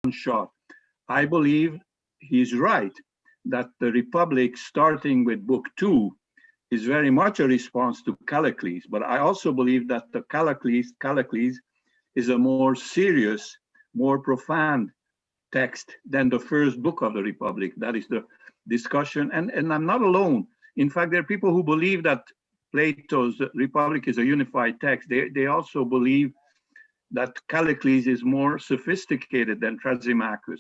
shot. I believe he's right that the Republic, starting with Book 2, is very much a response to Callicles. But I also believe that the Callicles is a more serious, more profound text than the first book of the Republic. That is the discussion. And I'm not alone. In fact, there are people who believe that Plato's Republic is a unified text. They also believe that Callicles is more sophisticated than Thrasymachus.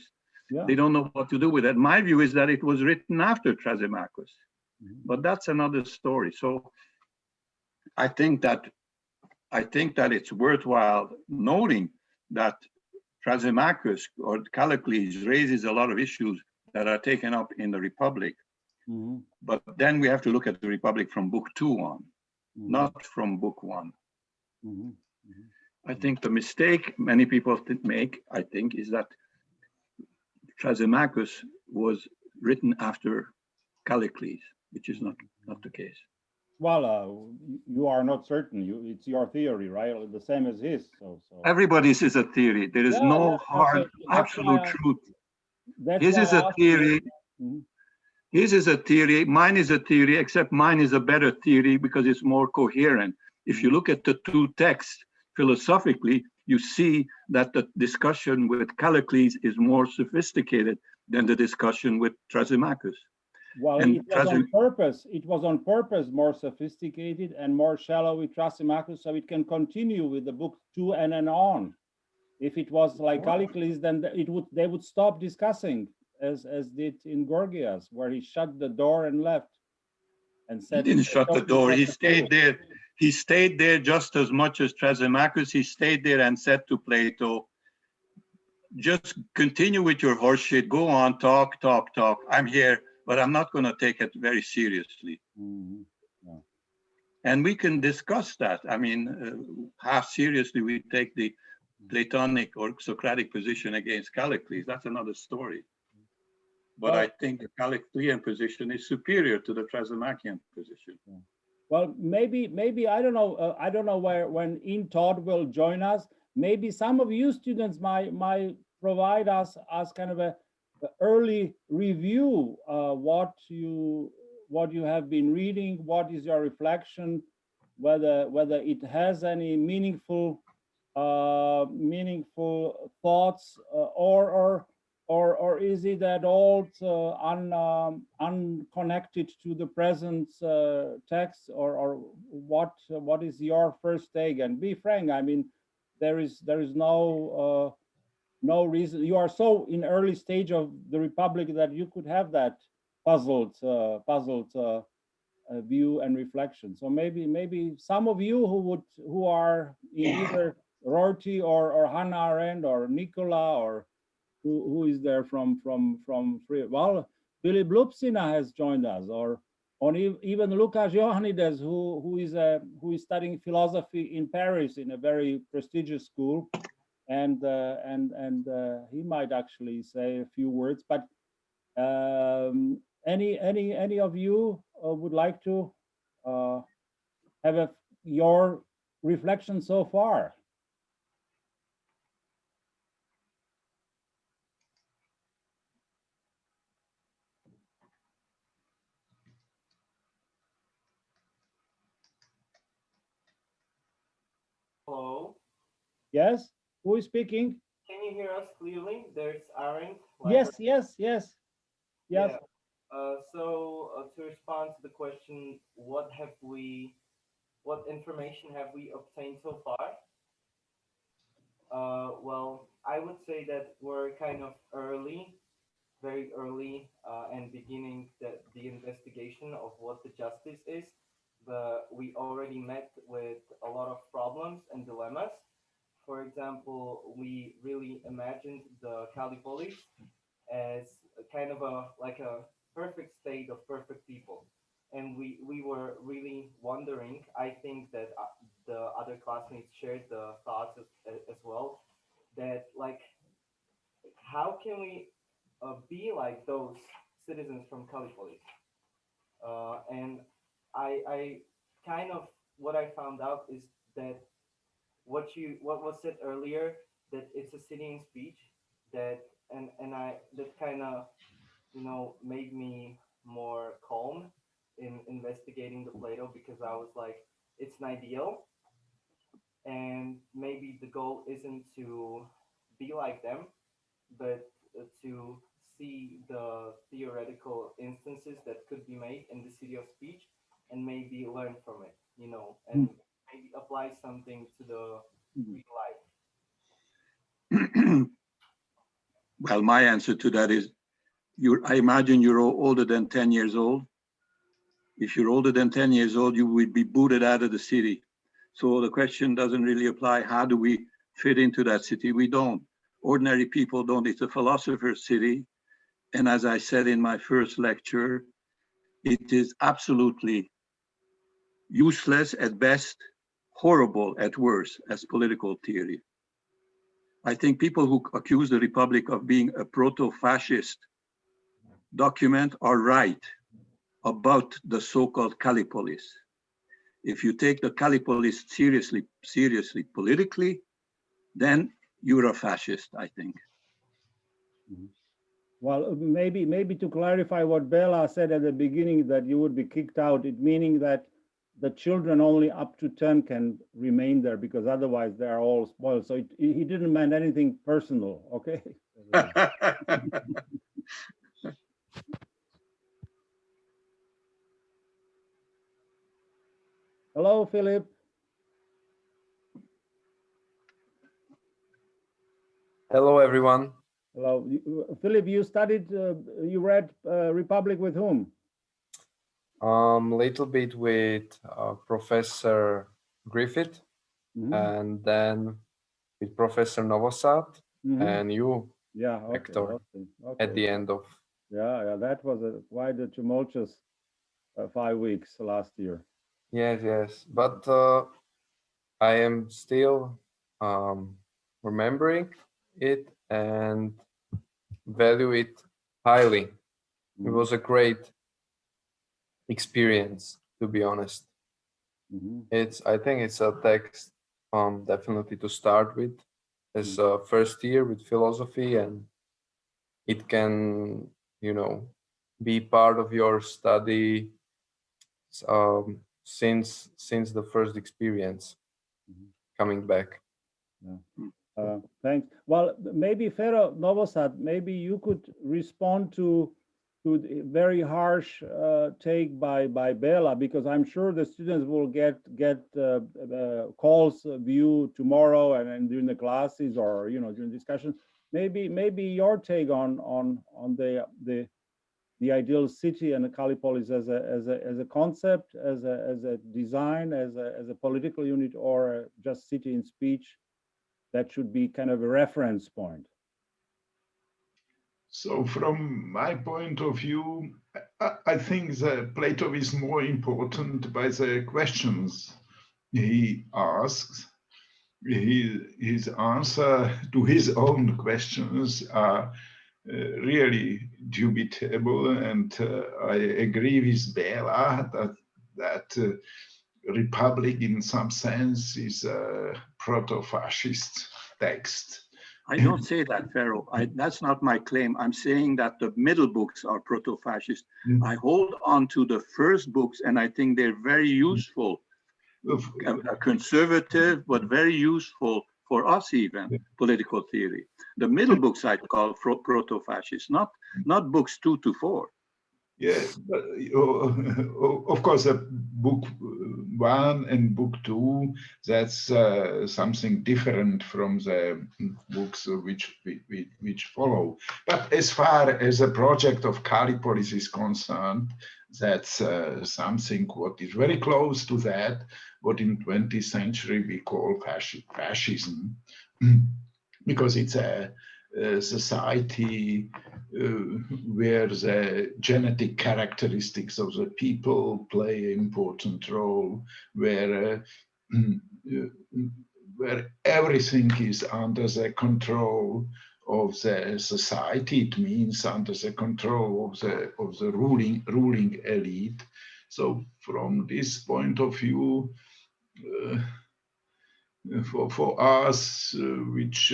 Yeah. They don't know what to do with it. My view is that it was written after Thrasymachus, but that's another story. So I think that it's worthwhile noting that Thrasymachus or Callicles raises a lot of issues that are taken up in the Republic. But then we have to look at the Republic from Book 2 on, not from Book 1. I think the mistake many people make, I think, is that Thrasymachus was written after Callicles, which is not the case. Well, you are not certain. It's your theory, right? The same as his. So. Everybody's is a theory. There is no hard, absolute truth. His is a theory. His is a theory. Mine is a theory, except mine is a better theory because it's more coherent. If you look at the two texts philosophically, you see that the discussion with Callicles is more sophisticated than the discussion with Thrasymachus. Well, it was on purpose. It was on purpose more sophisticated and more shallow with Thrasymachus, so it can continue with the Book 2 and on. If it was like Callicles, then they would stop discussing, as did in Gorgias, where he shut the door and left, and said he didn't shut the door. He stayed there. He stayed there just as much as Thrasymachus. He stayed there and said to Plato, "Just continue with your horseshit. Go on, talk. I'm here, but I'm not going to take it very seriously." Yeah. And we can discuss that. I mean, how seriously we take the Platonic or Socratic position against Callicles, that's another story. But I think the Calliclean position is superior to the Thrasymachus position. Well, maybe I don't know. I don't know when Todd will join us. Maybe some of you students might provide us as kind of a early review. What you have been reading. What is your reflection? Whether it has any meaningful thoughts, or is it at all unconnected to the present text, or what is your first take? And be frank. I mean, there is no reason. You are so in early stage of the Republic that you could have that puzzled view and reflection. So maybe some of you who are in either Rorty or Hannah Arendt or Nicola, or who is there from free. Well, Philip Lupsina has joined us, or even Lucas Iohannides, who is studying philosophy in Paris in a very prestigious school, and he might actually say a few words. But any of you would like to have your reflection so far? Hello. Yes, who is speaking? Can you hear us clearly? There's Aaron. Yes. Yeah. So to respond to the question, what information have we obtained so far? Well, I would say that we're kind of very early, and beginning the investigation of what the justice is. We already met with a lot of problems and dilemmas. For example, we really imagined the Calipolis as a kind of a perfect state of perfect people, and we were really wondering. I think that the other classmates shared the thoughts as well. That how can we be like those citizens from Calipolis? And I kind of what I found out is that what was said earlier, that it's a city in speech, that that kind of, you know, made me more calm in investigating the Plato, because I was like, it's an ideal, and maybe the goal isn't to be like them, but to see the theoretical instances that could be made in the city of speech and maybe learn from it, you know, and maybe apply something to the real life. Well, my answer to that is, I imagine you're older than 10 years old. If you're older than 10 years old, you would be booted out of the city. So the question doesn't really apply. How do we fit into that city? We don't. Ordinary people don't. It's a philosopher's city. And as I said in my first lecture, it is absolutely useless at best, horrible at worst as political theory. I think people who accuse the Republic of being a proto-fascist document are right about the so-called Callipolis. If you take the Callipolis seriously politically, then you're a fascist, I think. Well, maybe to clarify what Bela said at the beginning, that you would be kicked out, it meaning that the children only up to 10 can remain there, because otherwise they are all spoiled. So he didn't mean anything personal, okay? Hello, Philip. Hello, everyone. Hello, Philip. You studied, you read Republic with whom? Little bit with Professor Griffith, and then with Professor Novosad, and you, yeah, okay, Hector, okay. at the end of. Yeah, that was quite a tumultuous 5 weeks last year. Yes, but I am still remembering it and value it highly. It was a great experience, to be honest. I think it's a text definitely to start with as a first year with philosophy, and it can, you know, be part of your study since the first experience coming back. Thanks. Well, maybe Fero Novosad, maybe you could respond to the very harsh take by Bela, because I'm sure the students will get calls view tomorrow and during the classes, or during discussion. Maybe your take on the ideal city and the Callipolis as a concept, as a design, as a political unit, or just city in speech. That should be kind of a reference point. So from my point of view, I think that Plato is more important by the questions he asks. His answer to his own questions are really dubitable, and I agree with Bela that Republic in some sense is a proto-fascist text. I don't say that, Pharaoh. That's not my claim. I'm saying that the middle books are proto-fascist. I hold on to the first books, and I think they're very useful, conservative, but very useful for us even, political theory. The middle books I call proto-fascist, not books 2 to 4. Yeah, but, of course, book 1 and book 2, that's something different from the books which follow. But as far as the project of Callipolis is concerned, that's something what is very close to that, what in 20th century we call fascism, because it's a society where the genetic characteristics of the people play an important role, where everything is under the control of the society. It means under the control of the ruling elite. So from this point of view, for us, which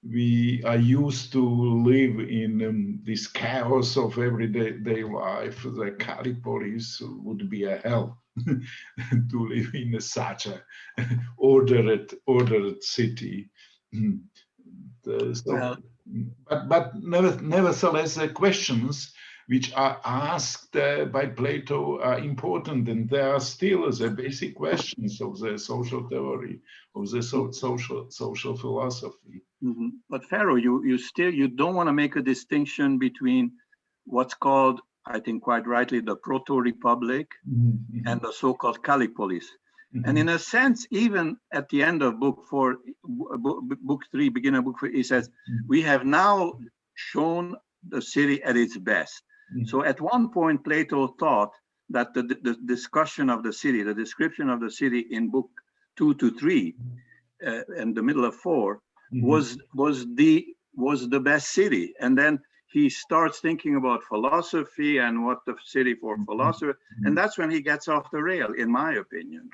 we are used to live in this chaos of everyday life. The Calipolis would be a hell to live in such a ordered city. But nevertheless, the questions which are asked by Plato are important, and they are still the basic questions of the social theory, of the social philosophy. Mm-hmm. But Pharaoh, you don't want to make a distinction between what's called, I think quite rightly, the proto-republic Mm-hmm. and the so-called Calipolis. Mm-hmm. And in a sense, even at the end of book 4, book 3, beginning of book 4, he says, we have now shown the city at its best. Mm-hmm. So at one point, Plato thought that the discussion of the city, the description of the city in book 2 to 3, in the middle of 4, was the best city. And then he starts thinking about philosophy and what the city for philosophy, and that's when he gets off the rail, in my opinion.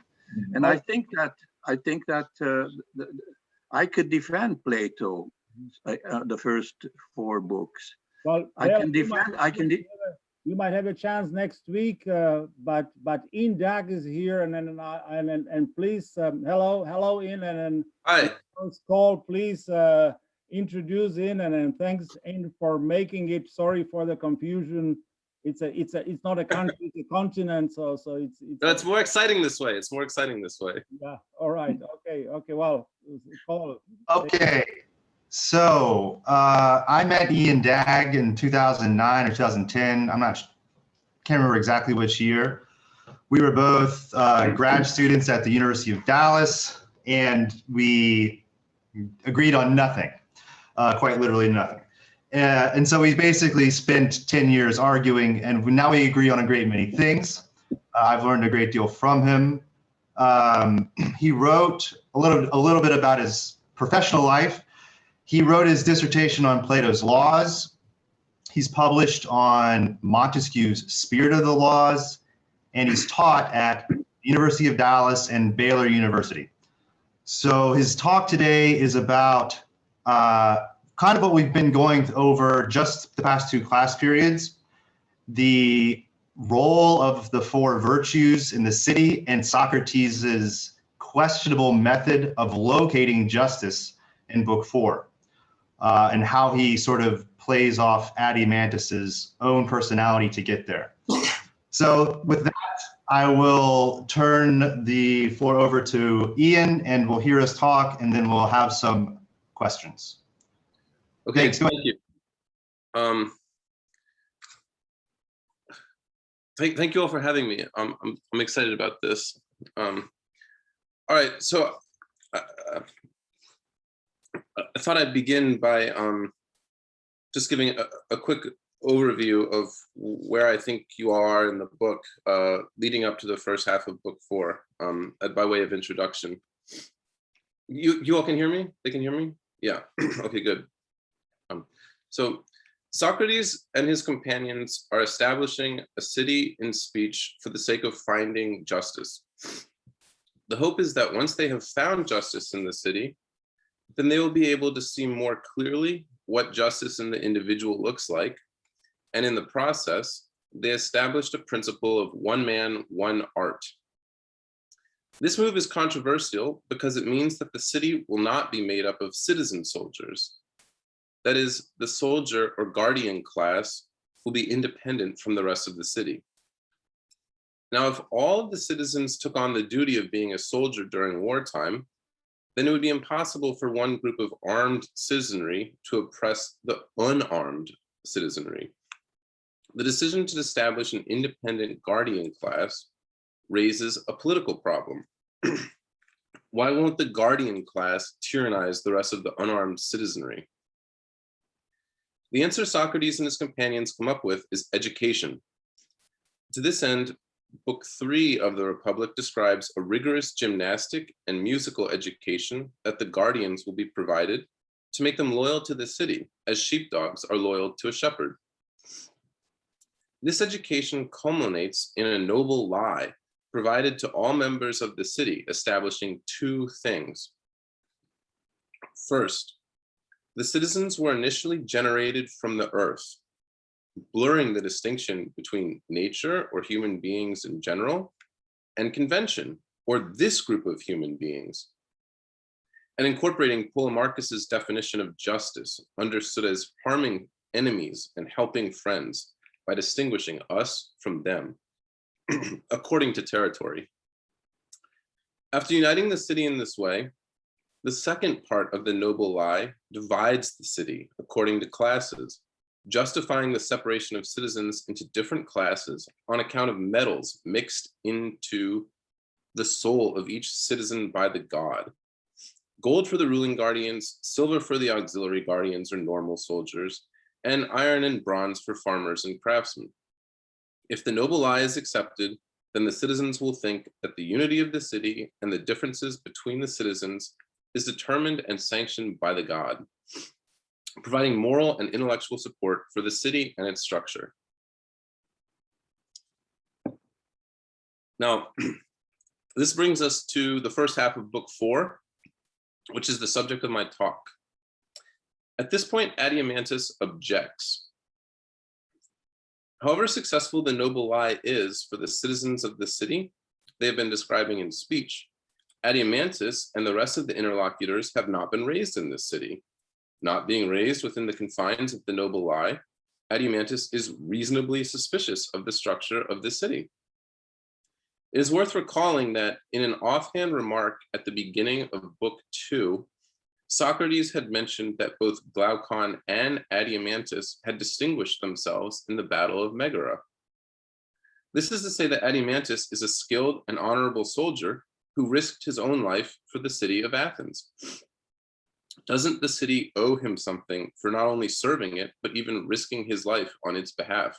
And I think that I could defend Plato, the first 4 books. Well, you might have a chance next week, but Ian Dagg is here, and please, hello Ian, and hi. First call, please introduce Ian, and thanks Ian for making it. Sorry for the confusion. It's not a country, it's a continent, so it's. No, it's more exciting this way. It's more exciting this way. Yeah. All right. Okay. Well, call. Okay. So I met Ian Dagg in 2009 or 2010. Can't remember exactly which year. We were both grad students at the University of Dallas, and we agreed on nothing, quite literally nothing. And so we basically spent 10 years arguing, and now we agree on a great many things. I've learned a great deal from him. He wrote a little bit about his professional life. He wrote his dissertation on Plato's Laws. He's published on Montesquieu's Spirit of the Laws, and he's taught at the University of Dallas and Baylor University. So his talk today is about kind of what we've been going over just the past 2 class periods, the role of the 4 virtues in the city and Socrates's questionable method of locating justice in book 4, and how he sort of plays off Adeimantus's own personality to get there. So with that, I will turn the floor over to Ian, and we'll hear us talk, and then we'll have some questions. Okay, Thanks. thank you. Thank you all for having me. I'm excited about this. All right, so I thought I'd begin by just giving a quick overview of where I think you are in the book, leading up to the first half of book 4, by way of introduction. You all can hear me? They can hear me? Yeah, okay, good. So Socrates and his companions are establishing a city in speech for the sake of finding justice. The hope is that once they have found justice in the city, then they will be able to see more clearly what justice in the individual looks like. And in the process, they established a principle of one man, one art. This move is controversial because it means that the city will not be made up of citizen soldiers. That is, the soldier or guardian class will be independent from the rest of the city. Now, if all of the citizens took on the duty of being a soldier during wartime, then it would be impossible for one group of armed citizenry to oppress the unarmed citizenry. The decision to establish an independent guardian class raises a political problem. Why won't the guardian class tyrannize the rest of the unarmed citizenry? The answer Socrates and his companions come up with is education. To this end, Book 3 of the Republic describes a rigorous gymnastic and musical education that the guardians will be provided to make them loyal to the city, as sheepdogs are loyal to a shepherd. This education culminates in a noble lie provided to all members of the city, establishing 2 things. First, The citizens were initially generated from the earth, blurring the distinction between nature or human beings in general and convention or this group of human beings, and incorporating Polemarchus's definition of justice, understood as harming enemies and helping friends by distinguishing us from them, according to territory. After uniting the city in this way, the second part of the noble lie divides the city according to classes, justifying the separation of citizens into different classes on account of metals mixed into the soul of each citizen by the god. Gold for the ruling guardians, silver for the auxiliary guardians or normal soldiers, and iron and bronze for farmers and craftsmen. If the noble lie is accepted, then the citizens will think that the unity of the city and the differences between the citizens is determined and sanctioned by the god, providing moral and intellectual support for the city and its structure. Now, this brings us to the first half of book 4, which is the subject of my talk. At this point, Adeimantus objects. However successful the noble lie is for the citizens of the city they have been describing in speech, Adeimantus and the rest of the interlocutors have not been raised in this city. Not being raised within the confines of the noble lie, Adeimantus is reasonably suspicious of the structure of the city. It is worth recalling that in an offhand remark at the beginning of book 2, Socrates had mentioned that both Glaucon and Adeimantus had distinguished themselves in the Battle of Megara. This is to say that Adeimantus is a skilled and honorable soldier who risked his own life for the city of Athens. Doesn't the city owe him something for not only serving it, but even risking his life on its behalf?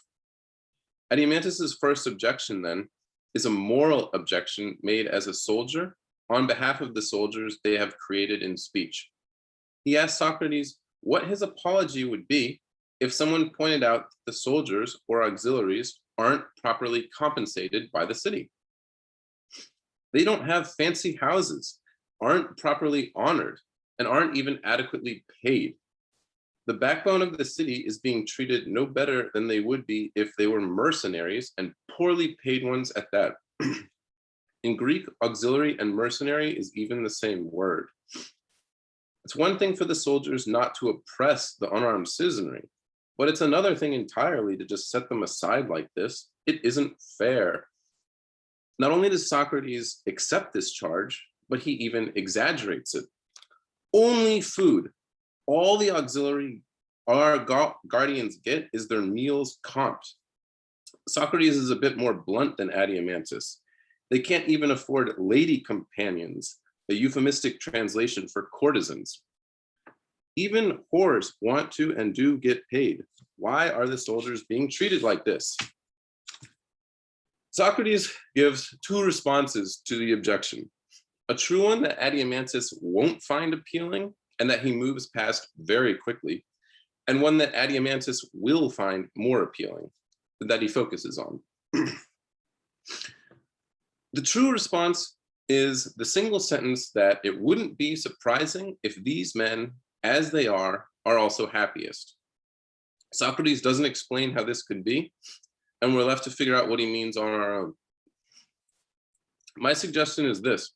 Adeimantus's first objection, then, is a moral objection made as a soldier on behalf of the soldiers they have created in speech. He asked Socrates what his apology would be if someone pointed out that the soldiers or auxiliaries aren't properly compensated by the city. They don't have fancy houses, aren't properly honored, and aren't even adequately paid. The backbone of the city is being treated no better than they would be if they were mercenaries, and poorly paid ones at that. In Greek, auxiliary and mercenary is even the same word. It's one thing for the soldiers not to oppress the unarmed citizenry, but it's another thing entirely to just set them aside like this. It isn't fair. Not only does Socrates accept this charge, but he even exaggerates it. Only food all the auxiliary guardians get is their meals comped. Socrates is a bit more blunt than Adeimantus. They can't even afford lady companions, a euphemistic translation for courtesans. Even whores want to and do get paid. Why are the soldiers being treated like this? Socrates gives two responses to the objection. A true one that Adeimantus won't find appealing and that he moves past very quickly, and one that Adeimantus will find more appealing, that he focuses on. The true response is the single sentence that it wouldn't be surprising if these men, as they are also happiest. Socrates doesn't explain how this could be, and we're left to figure out what he means on our own. My suggestion is this.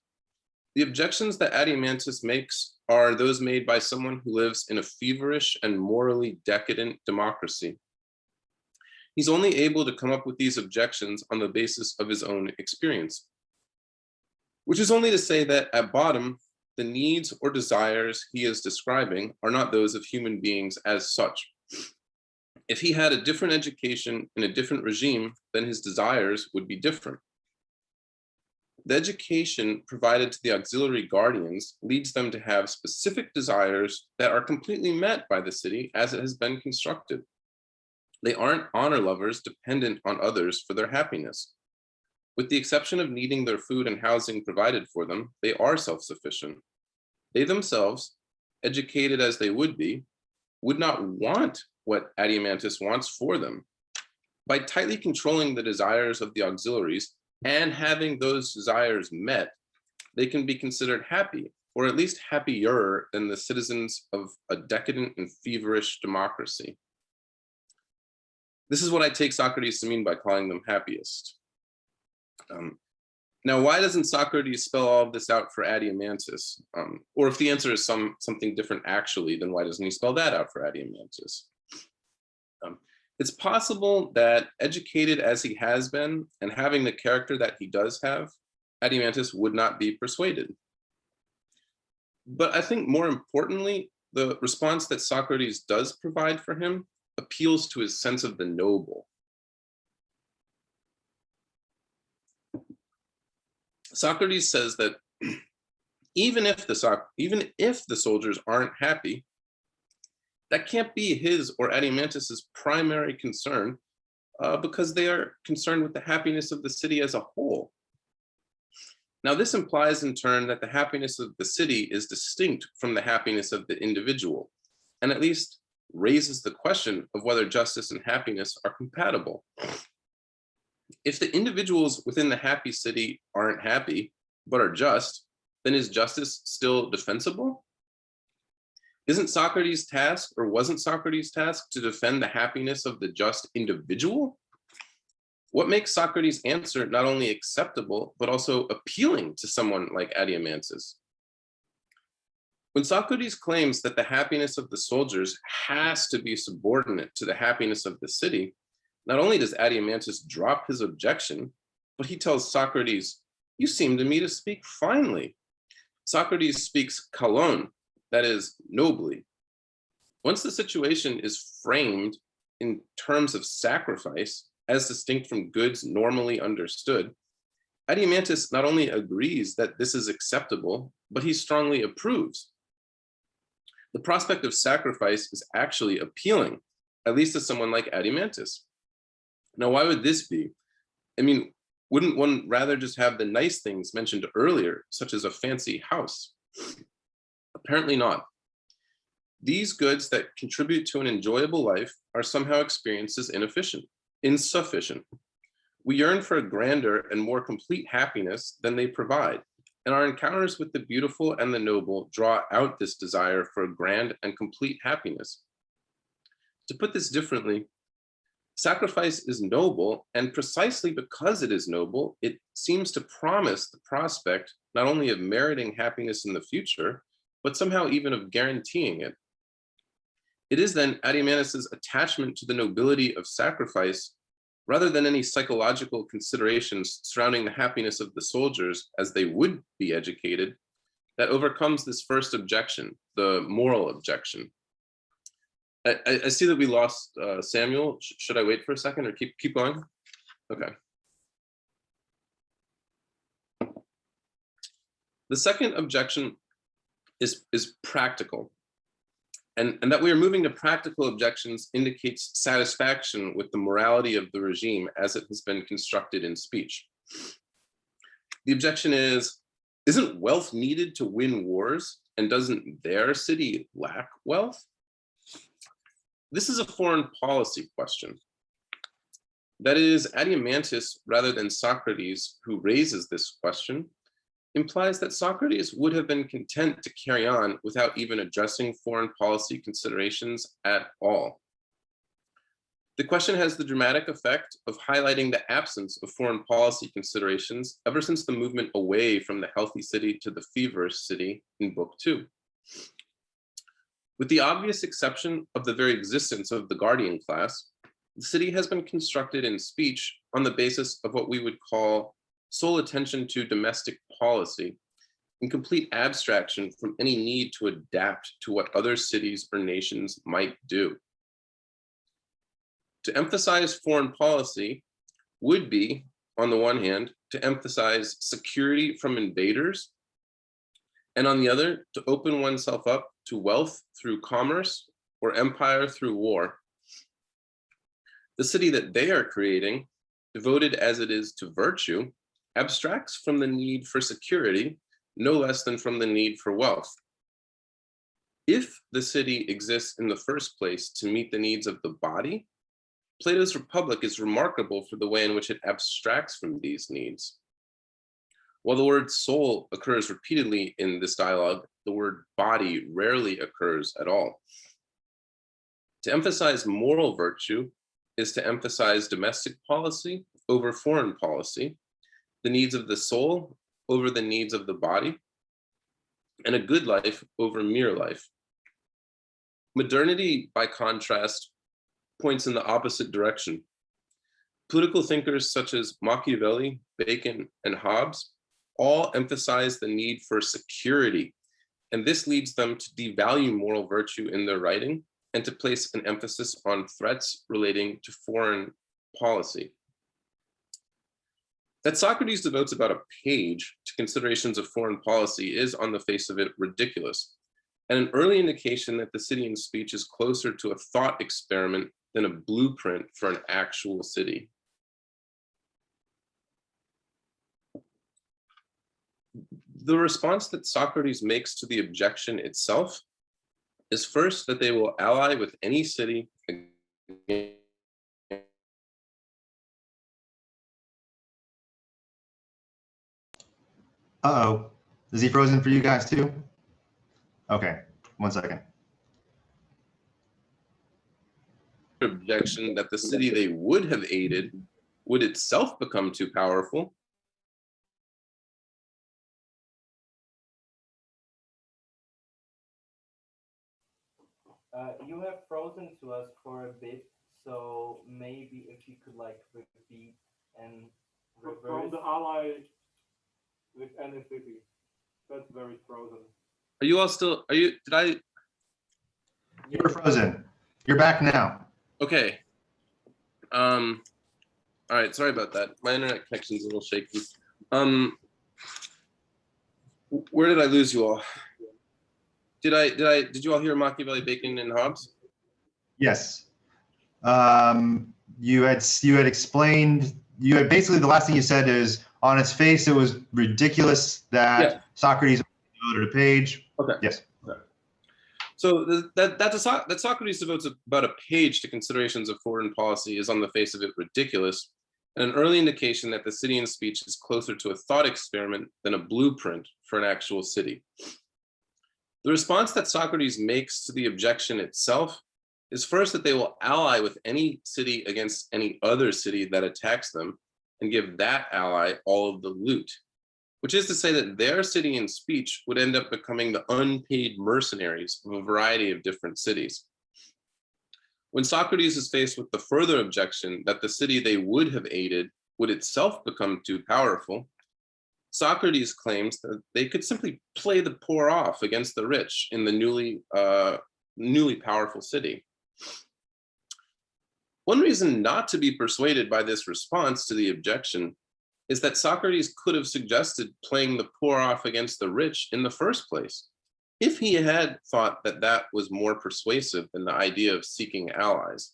The objections that Adeimantus makes are those made by someone who lives in a feverish and morally decadent democracy. He's only able to come up with these objections on the basis of his own experience, which is only to say that at bottom, the needs or desires he is describing are not those of human beings as such. If he had a different education in a different regime, then his desires would be different. The education provided to the auxiliary guardians leads them to have specific desires that are completely met by the city as it has been constructed. They aren't honor lovers dependent on others for their happiness. With the exception of needing their food and housing provided for them, they are self-sufficient. They themselves, educated as they would be, would not want what Adeimantus wants for them. By tightly controlling the desires of the auxiliaries and having those desires met, they can be considered happy or at least happier than the citizens of a decadent and feverish democracy. This is what I take Socrates to mean by calling them happiest. Now, why doesn't Socrates spell all of this out for Adeimantus? Or if the answer is something different actually, then why doesn't he spell that out for Adeimantus? It's possible that educated as he has been and having the character that he does have, Adeimantus would not be persuaded. But I think more importantly, the response that Socrates does provide for him appeals to his sense of the noble. Socrates says that even if the soldiers aren't happy, that can't be his or Adeimantus's primary concern, because they are concerned with the happiness of the city as a whole. Now, this implies in turn that the happiness of the city is distinct from the happiness of the individual, and at least raises the question of whether justice and happiness are compatible. If the individuals within the happy city aren't happy, but are just, then is justice still defensible? Isn't Socrates' task, or wasn't Socrates' task, to defend the happiness of the just individual? What makes Socrates' answer not only acceptable, but also appealing to someone like Adeimantus? When Socrates claims that the happiness of the soldiers has to be subordinate to the happiness of the city, not only does Adeimantus drop his objection, but he tells Socrates, "You seem to me to speak finely." Socrates speaks kalon, that is, nobly. Once the situation is framed in terms of sacrifice, as distinct from goods normally understood, Adeimantus not only agrees that this is acceptable, but he strongly approves. The prospect of sacrifice is actually appealing, at least to someone like Adeimantus. Now, why would this be? I mean, wouldn't one rather just have the nice things mentioned earlier, such as a fancy house? Apparently not. These goods that contribute to an enjoyable life are somehow experienced as insufficient. We yearn for a grander and more complete happiness than they provide, and our encounters with the beautiful and the noble draw out this desire for a grand and complete happiness. To put this differently, sacrifice is noble, and precisely because it is noble, it seems to promise the prospect not only of meriting happiness in the future, but somehow even of guaranteeing it. It is then Adeimantus's attachment to the nobility of sacrifice, rather than any psychological considerations surrounding the happiness of the soldiers as they would be educated, that overcomes this first objection, the moral objection. I see that we lost Samuel. Should I wait for a second or keep going? Okay. The second objection is practical. And that we are moving to practical objections indicates satisfaction with the morality of the regime as it has been constructed in speech. The objection is, isn't wealth needed to win wars, and doesn't their city lack wealth? This is a foreign policy question. That is, Adeimantus, rather than Socrates, who raises this question, implies that Socrates would have been content to carry on without even addressing foreign policy considerations at all. The question has the dramatic effect of highlighting the absence of foreign policy considerations ever since the movement away from the healthy city to the feverish city in Book 2. With the obvious exception of the very existence of the guardian class, the city has been constructed in speech on the basis of what we would call sole attention to domestic policy, in complete abstraction from any need to adapt to what other cities or nations might do. To emphasize foreign policy would be, on the one hand, to emphasize security from invaders, and on the other, to open oneself up to wealth through commerce or empire through war. The city that they are creating, devoted as it is to virtue, abstracts from the need for security no less than from the need for wealth. If the city exists in the first place to meet the needs of the body, Plato's Republic is remarkable for the way in which it abstracts from these needs. While the word soul occurs repeatedly in this dialogue, the word body rarely occurs at all. To emphasize moral virtue is to emphasize domestic policy over foreign policy, the needs of the soul over the needs of the body, and a good life over mere life. Modernity, by contrast, points in the opposite direction. Political thinkers such as Machiavelli, Bacon, and Hobbes all emphasize the need for security, and this leads them to devalue moral virtue in their writing and to place an emphasis on threats relating to foreign policy. That Socrates devotes about a page to considerations of foreign policy is, on the face of it, ridiculous, and an early indication that the city in speech is closer to a thought experiment than a blueprint for an actual city. The response that Socrates makes to the objection itself is first that they will ally with any city. Uh-oh, is he frozen for you guys too? Okay, 1 second. Objection that the city they would have aided would itself become too powerful. You have frozen to us for a bit, so maybe if you could like repeat and reverse. From the ally with any city. That's very frozen. Are you all still, did I? You were frozen. You're back now. Okay. All right, sorry about that. My internet connection is a little shaky. Where did I lose you all? Did you all hear Machiavelli, Bacon, and Hobbes? Yes. You had explained, basically the last thing you said is, on its face, it was ridiculous that Socrates devoted a page. Okay. Yes. Okay. So that Socrates devotes about a page to considerations of foreign policy is, on the face of it, ridiculous, and an early indication that the city in speech is closer to a thought experiment than a blueprint for an actual city. The response that Socrates makes to the objection itself is first that they will ally with any city against any other city that attacks them and give that ally all of the loot, which is to say that their city in speech would end up becoming the unpaid mercenaries of a variety of different cities. When Socrates is faced with the further objection that the city they would have aided would itself become too powerful, Socrates claims that they could simply play the poor off against the rich in the newly powerful city. One reason not to be persuaded by this response to the objection is that Socrates could have suggested playing the poor off against the rich in the first place, if he had thought that that was more persuasive than the idea of seeking allies.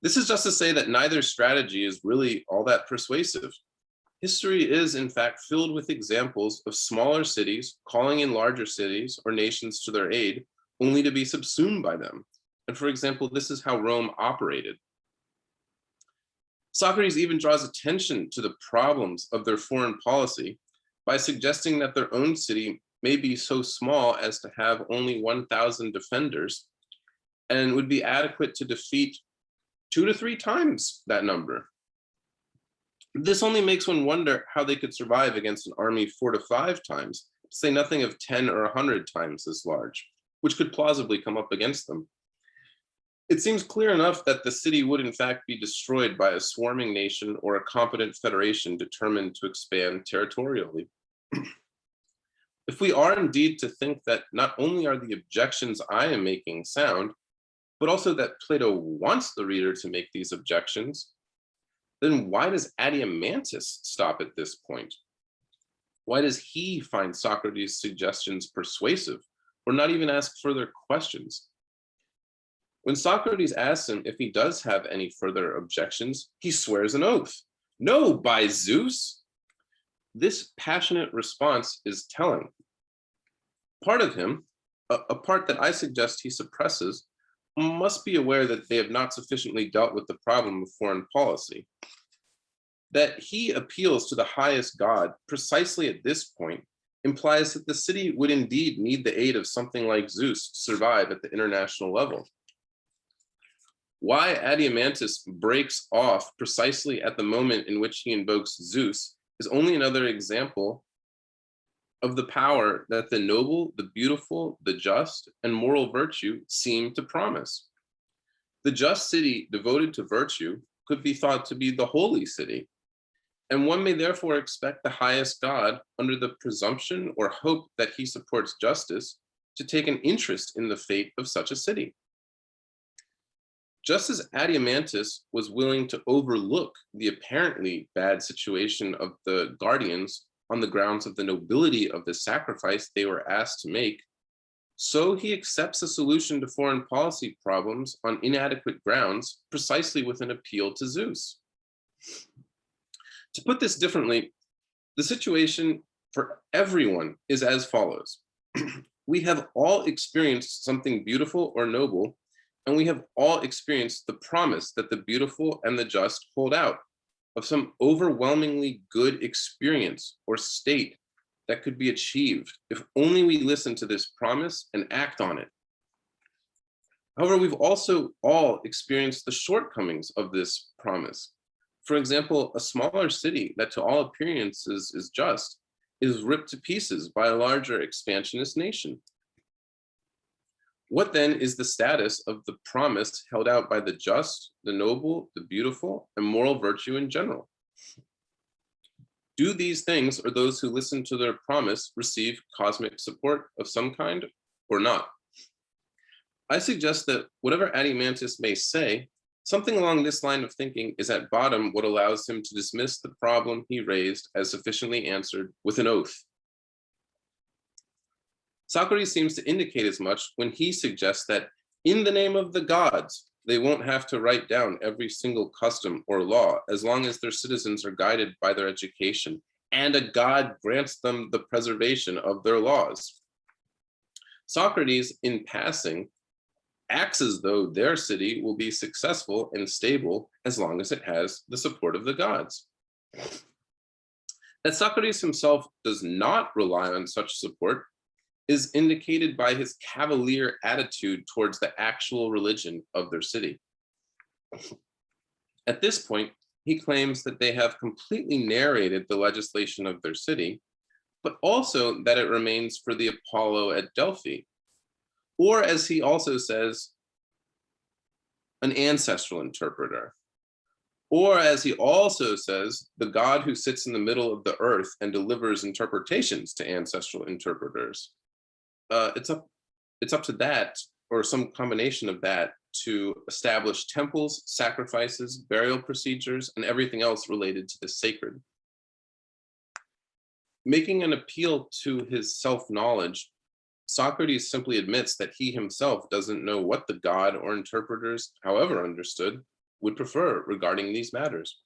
This is just to say that neither strategy is really all that persuasive. History is, in fact, filled with examples of smaller cities calling in larger cities or nations to their aid, only to be subsumed by them. And for example, this is how Rome operated. Socrates even draws attention to the problems of their foreign policy by suggesting that their own city may be so small as to have only 1,000 defenders and would be adequate to defeat 2 to 3 times that number. This only makes one wonder how they could survive against an army 4 to 5 times, to say nothing of 10 or 100 times as large, which could plausibly come up against them. It seems clear enough that the city would in fact be destroyed by a swarming nation or a competent federation determined to expand territorially. If we are indeed to think that not only are the objections I am making sound, but also that Plato wants the reader to make these objections, then why does Adeimantus stop at this point? Why does he find Socrates' suggestions persuasive or not even ask further questions? When Socrates asks him if he does have any further objections, he swears an oath. No, by Zeus. This passionate response is telling. Part of him, a part that I suggest he suppresses, must be aware that they have not sufficiently dealt with the problem of foreign policy. That he appeals to the highest God precisely at this point implies that the city would indeed need the aid of something like Zeus to survive at the international level. Why Adeimantus breaks off precisely at the moment in which he invokes Zeus is only another example of the power that the noble, the beautiful, the just, and moral virtue seem to promise. The just city devoted to virtue could be thought to be the holy city, and one may therefore expect the highest God, under the presumption or hope that he supports justice, to take an interest in the fate of such a city. Just as Adeimantus was willing to overlook the apparently bad situation of the guardians on the grounds of the nobility of the sacrifice they were asked to make, so he accepts a solution to foreign policy problems on inadequate grounds, precisely with an appeal to Zeus. To put this differently, the situation for everyone is as follows. We have all experienced something beautiful or noble, and we have all experienced the promise that the beautiful and the just hold out of some overwhelmingly good experience or state that could be achieved if only we listen to this promise and act on it. However, we've also all experienced the shortcomings of this promise. For example, a smaller city that to all appearances is just is ripped to pieces by a larger expansionist nation. What then is the status of the promise held out by the just, the noble, the beautiful, and moral virtue in general? Do these things, or those who listen to their promise, receive cosmic support of some kind or not? I suggest that whatever Adeimantus may say, something along this line of thinking is at bottom what allows him to dismiss the problem he raised as sufficiently answered with an oath. Socrates seems to indicate as much when he suggests that in the name of the gods, they won't have to write down every single custom or law as long as their citizens are guided by their education, and a god grants them the preservation of their laws. Socrates, in passing, acts as though their city will be successful and stable as long as it has the support of the gods. That Socrates himself does not rely on such support is indicated by his cavalier attitude towards the actual religion of their city. At this point, he claims that they have completely narrated the legislation of their city, but also that it remains for the Apollo at Delphi, or as he also says, an ancestral interpreter. Or as he also says, the God who sits in the middle of the earth and delivers interpretations to ancestral interpreters. It's up to that, or some combination of that, to establish temples, sacrifices, burial procedures, and everything else related to the sacred. Making an appeal to his self-knowledge, Socrates simply admits that he himself doesn't know what the god or interpreters, however understood, would prefer regarding these matters.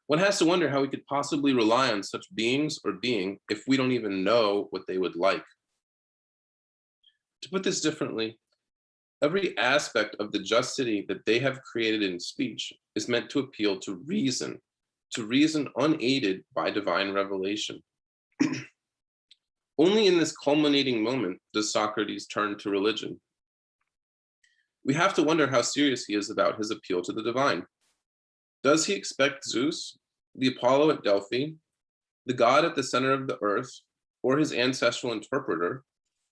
One has to wonder how we could possibly rely on such beings or being if we don't even know what they would like. To put this differently, every aspect of the just city that they have created in speech is meant to appeal to reason unaided by divine revelation. Only in this culminating moment does Socrates turn to religion. We have to wonder how serious he is about his appeal to the divine. Does he expect Zeus, the Apollo at Delphi, the god at the center of the earth, or his ancestral interpreter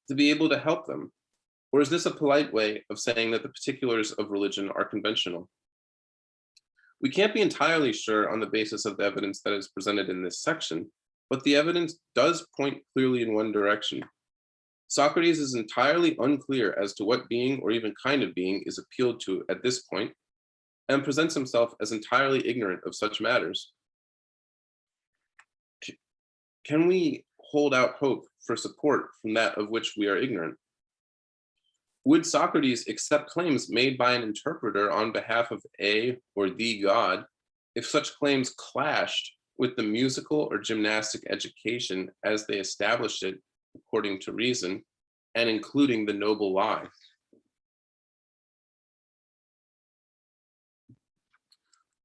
to be able to help them? Or is this a polite way of saying that the particulars of religion are conventional? We can't be entirely sure on the basis of the evidence that is presented in this section, but the evidence does point clearly in one direction. Socrates is entirely unclear as to what being or even kind of being is appealed to at this point, and presents himself as entirely ignorant of such matters. Can we hold out hope for support from that of which we are ignorant? Would Socrates accept claims made by an interpreter on behalf of a or the god if such claims clashed with the musical or gymnastic education as they established it according to reason and including the noble lie?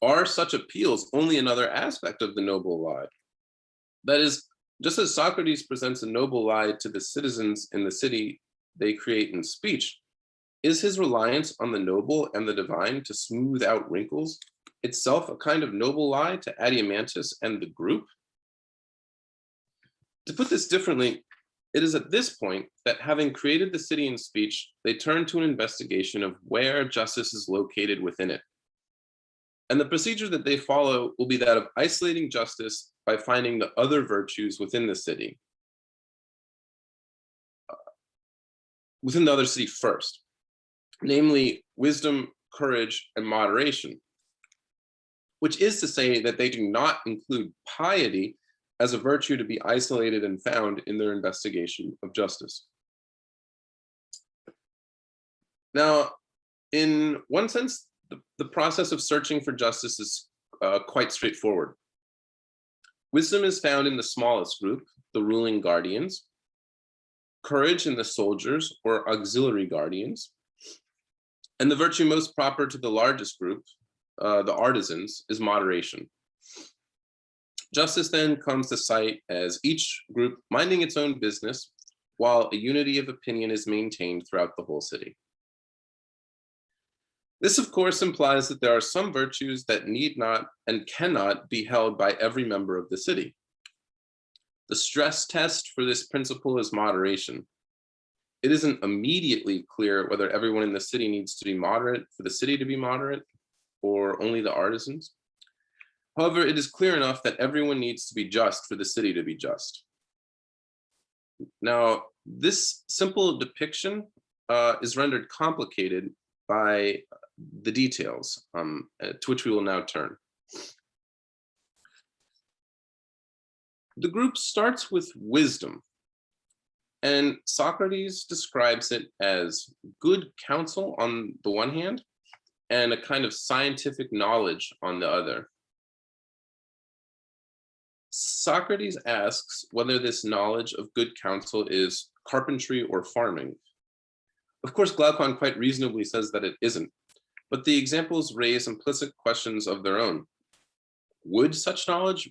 are such appeals only another aspect of the noble lie? That is, just as Socrates presents a noble lie to the citizens in the city they create in speech, is his reliance on the noble and the divine to smooth out wrinkles itself a kind of noble lie to Adeimantus and the group? To put this differently, it is at this point that, having created the city in speech, they turn to an investigation of where justice is located within it. And the procedure that they follow will be that of isolating justice by finding the other virtues within the city, within the other city first, namely wisdom, courage, and moderation, which is to say that they do not include piety as a virtue to be isolated and found in their investigation of justice. Now, in one sense, the process of searching for justice is quite straightforward. Wisdom is found in the smallest group, the ruling guardians, courage in the soldiers or auxiliary guardians, and the virtue most proper to the largest group, the artisans, is moderation. Justice then comes to sight as each group minding its own business, while a unity of opinion is maintained throughout the whole city. This, of course, implies that there are some virtues that need not and cannot be held by every member of the city. The stress test for this principle is moderation. It isn't immediately clear whether everyone in the city needs to be moderate for the city to be moderate, or only the artisans. However, it is clear enough that everyone needs to be just for the city to be just. Now, this simple depiction is rendered complicated by the details, to which we will now turn. The group starts with wisdom, and Socrates describes it as good counsel on the one hand, and a kind of scientific knowledge on the other. Socrates asks whether this knowledge of good counsel is carpentry or farming. Of course, Glaucon quite reasonably says that it isn't, but the examples raise implicit questions of their own. Would such knowledge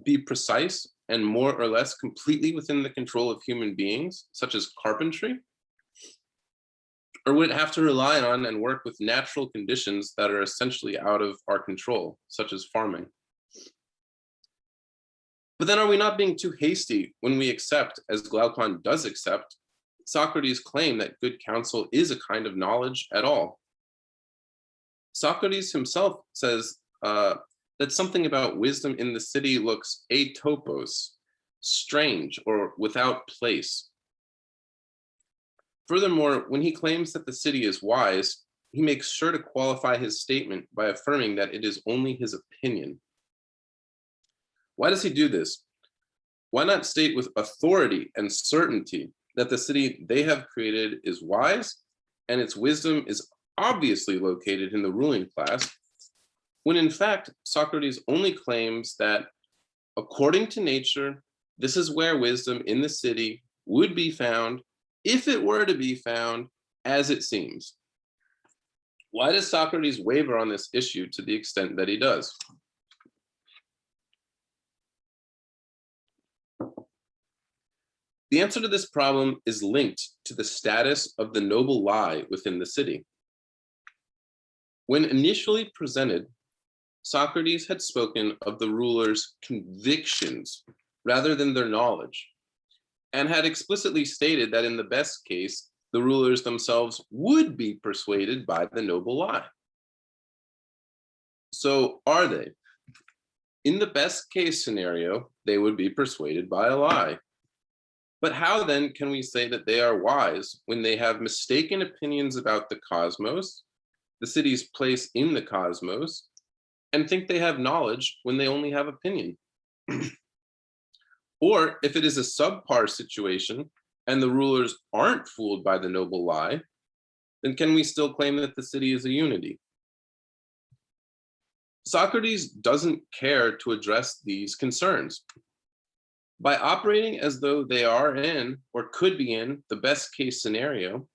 be precise and more or less completely within the control of human beings, such as carpentry? Or would it have to rely on and work with natural conditions that are essentially out of our control, such as farming? But then are we not being too hasty when we accept, as Glaucon does accept, Socrates' claim that good counsel is a kind of knowledge at all? Socrates himself says that something about wisdom in the city looks atopos, strange or without place. Furthermore, when he claims that the city is wise, he makes sure to qualify his statement by affirming that it is only his opinion. Why does he do this? Why not state with authority and certainty that the city they have created is wise and its wisdom is obviously located in the ruling class, when in fact Socrates only claims that according to nature, this is where wisdom in the city would be found if it were to be found as it seems? Why does Socrates waver on this issue to the extent that he does? The answer to this problem is linked to the status of the noble lie within the city. When initially presented, Socrates had spoken of the rulers' convictions rather than their knowledge, and had explicitly stated that in the best case, the rulers themselves would be persuaded by the noble lie. So are they? In the best case scenario, they would be persuaded by a lie. But how then can we say that they are wise when they have mistaken opinions about the cosmos, the city's place in the cosmos, and think they have knowledge when they only have opinion? Or if it is a subpar situation and the rulers aren't fooled by the noble lie, then can we still claim that the city is a unity? Socrates doesn't care to address these concerns. By operating as though they are in, or could be in, the best case scenario,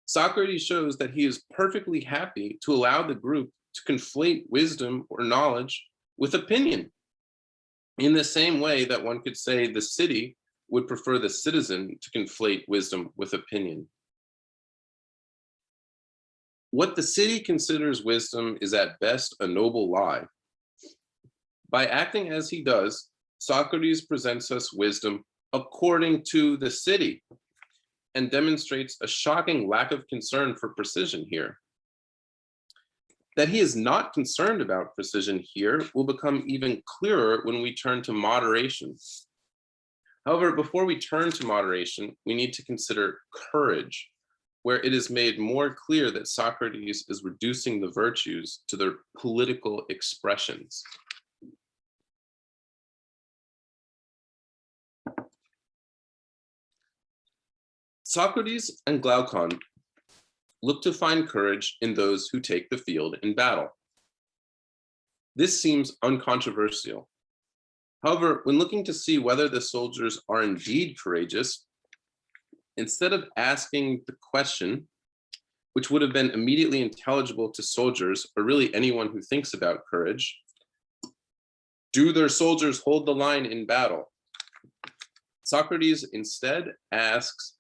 Socrates shows that he is perfectly happy to allow the group to conflate wisdom or knowledge with opinion, in the same way that one could say the city would prefer the citizen to conflate wisdom with opinion. What the city considers wisdom is at best a noble lie. By acting as he does, Socrates presents us wisdom according to the city and demonstrates a shocking lack of concern for precision here. That he is not concerned about precision here will become even clearer when we turn to moderation. However, before we turn to moderation, we need to consider courage, where it is made more clear that Socrates is reducing the virtues to their political expressions. Socrates and Glaucon look to find courage in those who take the field in battle. This seems uncontroversial. However, when looking to see whether the soldiers are indeed courageous, instead of asking the question, which would have been immediately intelligible to soldiers or really anyone who thinks about courage, do their soldiers hold the line in battle? Socrates instead asks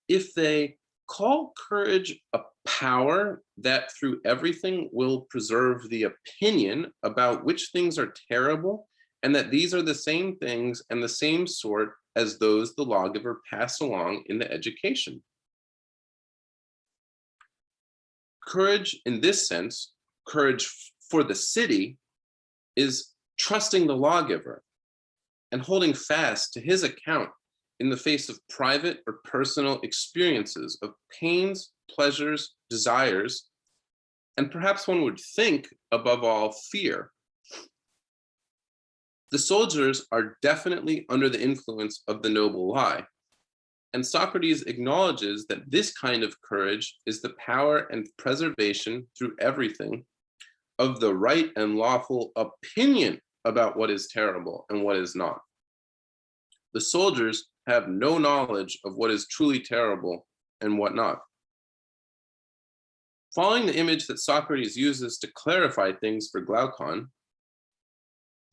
if they call courage a power that through everything will preserve the opinion about which things are terrible, and that these are the same things and the same sort as those the lawgiver passed along in the education. Courage in this sense, courage for the city, is trusting the lawgiver and holding fast to his account in the face of private or personal experiences of pains, pleasures, desires, and perhaps one would think, above all, fear. The soldiers are definitely under the influence of the noble lie, and Socrates acknowledges that this kind of courage is the power and preservation through everything of the right and lawful opinion about what is terrible and what is not. The soldiers have no knowledge of what is truly terrible and what not. Following the image that Socrates uses to clarify things for Glaucon,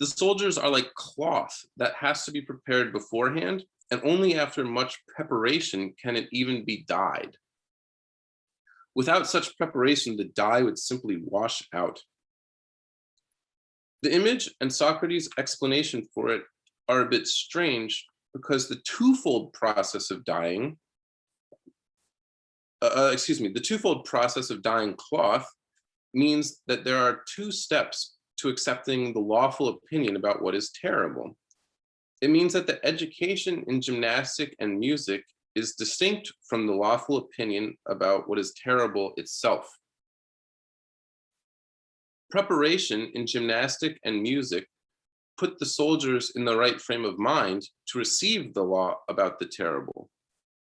the soldiers are like cloth that has to be prepared beforehand, and only after much preparation can it even be dyed. Without such preparation, the dye would simply wash out. The image and Socrates' explanation for it are a bit strange, because the twofold process of dyeing, the twofold process of dyeing cloth means that there are two steps to accepting the lawful opinion about what is terrible. It means that the education in gymnastic and music is distinct from the lawful opinion about what is terrible itself. Preparation in gymnastic and music put the soldiers in the right frame of mind to receive the law about the terrible.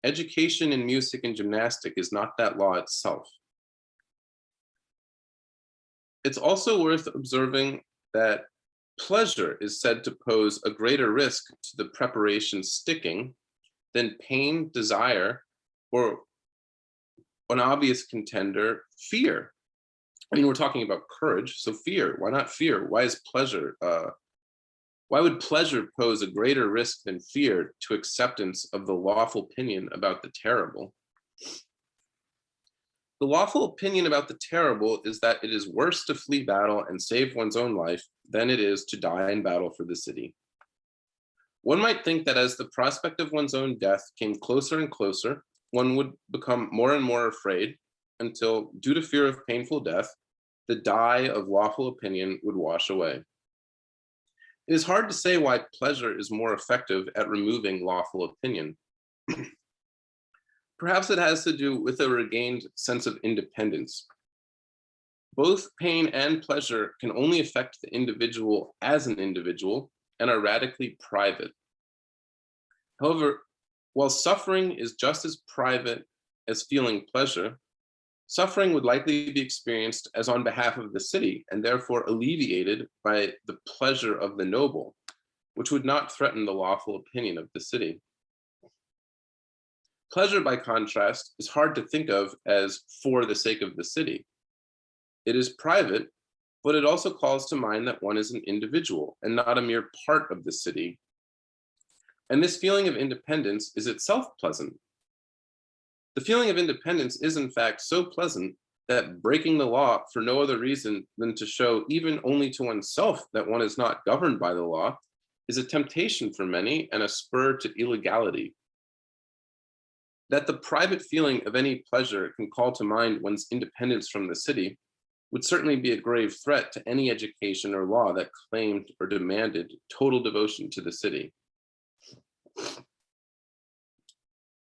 Education in music and gymnastic is not that law itself. It's also worth observing that pleasure is said to pose a greater risk to the preparation sticking than pain, desire, or an obvious contender, fear. I mean, we're talking about courage, so fear. Why not fear? Why is pleasure? Why would pleasure pose a greater risk than fear to acceptance of the lawful opinion about the terrible? The lawful opinion about the terrible is that it is worse to flee battle and save one's own life than it is to die in battle for the city. One might think that as the prospect of one's own death came closer and closer, one would become more and more afraid until, due to fear of painful death, the dye of lawful opinion would wash away. It is hard to say why pleasure is more effective at removing lawful opinion. Perhaps it has to do with a regained sense of independence. Both pain and pleasure can only affect the individual as an individual and are radically private. However, while suffering is just as private as feeling pleasure, suffering would likely be experienced as on behalf of the city and therefore alleviated by the pleasure of the noble, which would not threaten the lawful opinion of the city. Pleasure, by contrast, is hard to think of as for the sake of the city. It is private but it also calls to mind that one is an individual and not a mere part of the city. And this feeling of independence is itself pleasant. The feeling of independence is in fact so pleasant that breaking the law for no other reason than to show even only to oneself that one is not governed by the law is a temptation for many and a spur to illegality. That the private feeling of any pleasure can call to mind one's independence from the city would certainly be a grave threat to any education or law that claimed or demanded total devotion to the city.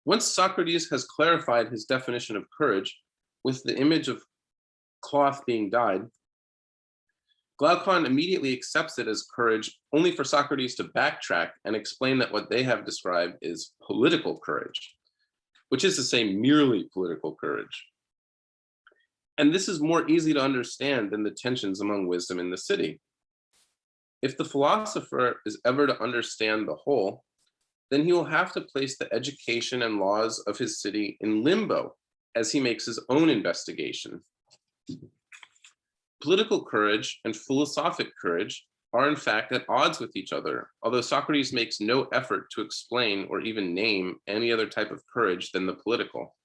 Once Socrates has clarified his definition of courage with the image of cloth being dyed, Glaucon immediately accepts it as courage, only for Socrates to backtrack and explain that what they have described is political courage, which is to say merely political courage. And this is more easy to understand than the tensions among wisdom in the city. If the philosopher is ever to understand the whole, then he will have to place the education and laws of his city in limbo as he makes his own investigation. Political courage and philosophic courage are in fact at odds with each other, although Socrates makes no effort to explain or even name any other type of courage than the political.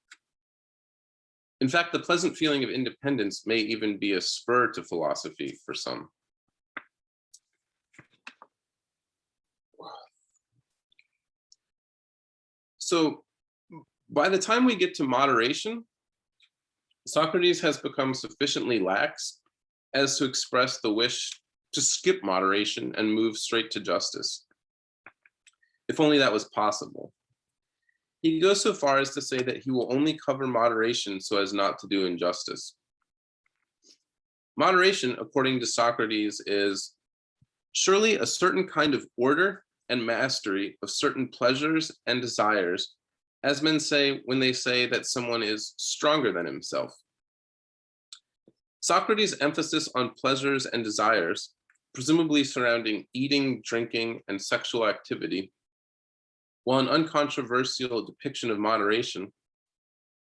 In fact, the pleasant feeling of independence may even be a spur to philosophy for some. So by the time we get to moderation, Socrates has become sufficiently lax as to express the wish to skip moderation and move straight to justice, if only that was possible. He goes so far as to say that he will only cover moderation so as not to do injustice. Moderation, according to Socrates, is surely a certain kind of order and mastery of certain pleasures and desires, as men say when they say that someone is stronger than himself. Socrates' emphasis on pleasures and desires, presumably surrounding eating, drinking, and sexual activity, while an uncontroversial depiction of moderation,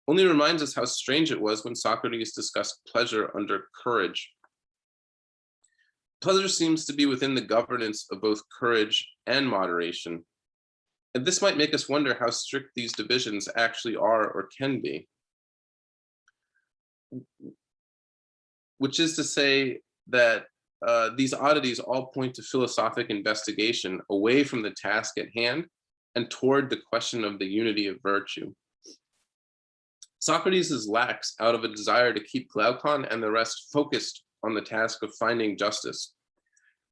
only reminds us how strange it was when Socrates discussed pleasure under courage. Pleasure seems to be within the governance of both courage and moderation, and this might make us wonder how strict these divisions actually are or can be. Which is to say that these oddities all point to philosophic investigation away from the task at hand and toward the question of the unity of virtue. Socrates is lax out of a desire to keep Glaucon and the rest focused on the task of finding justice,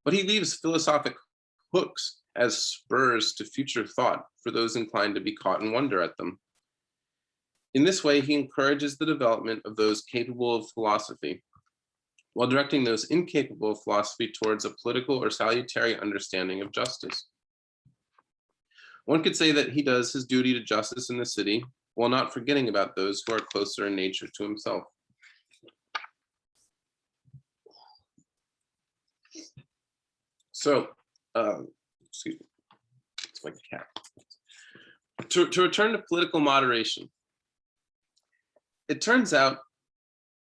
but he leaves philosophic hooks as spurs to future thought for those inclined to be caught in wonder at them. In this way, he encourages the development of those capable of philosophy, while directing those incapable of philosophy towards a political or salutary understanding of justice. One could say that he does his duty to justice in the city, while not forgetting about those who are closer in nature to himself. So, excuse me, it's like a cat. To return to political moderation, it turns out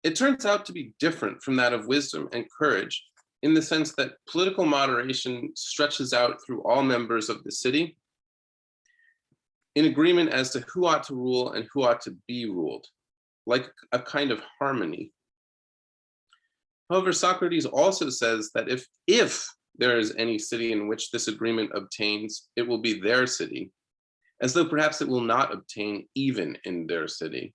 to be different from that of wisdom and courage in the sense that political moderation stretches out through all members of the city in agreement as to who ought to rule and who ought to be ruled, like a kind of harmony. However, Socrates also says that if there is any city in which this agreement obtains, it will be their city, as though perhaps it will not obtain even in their city.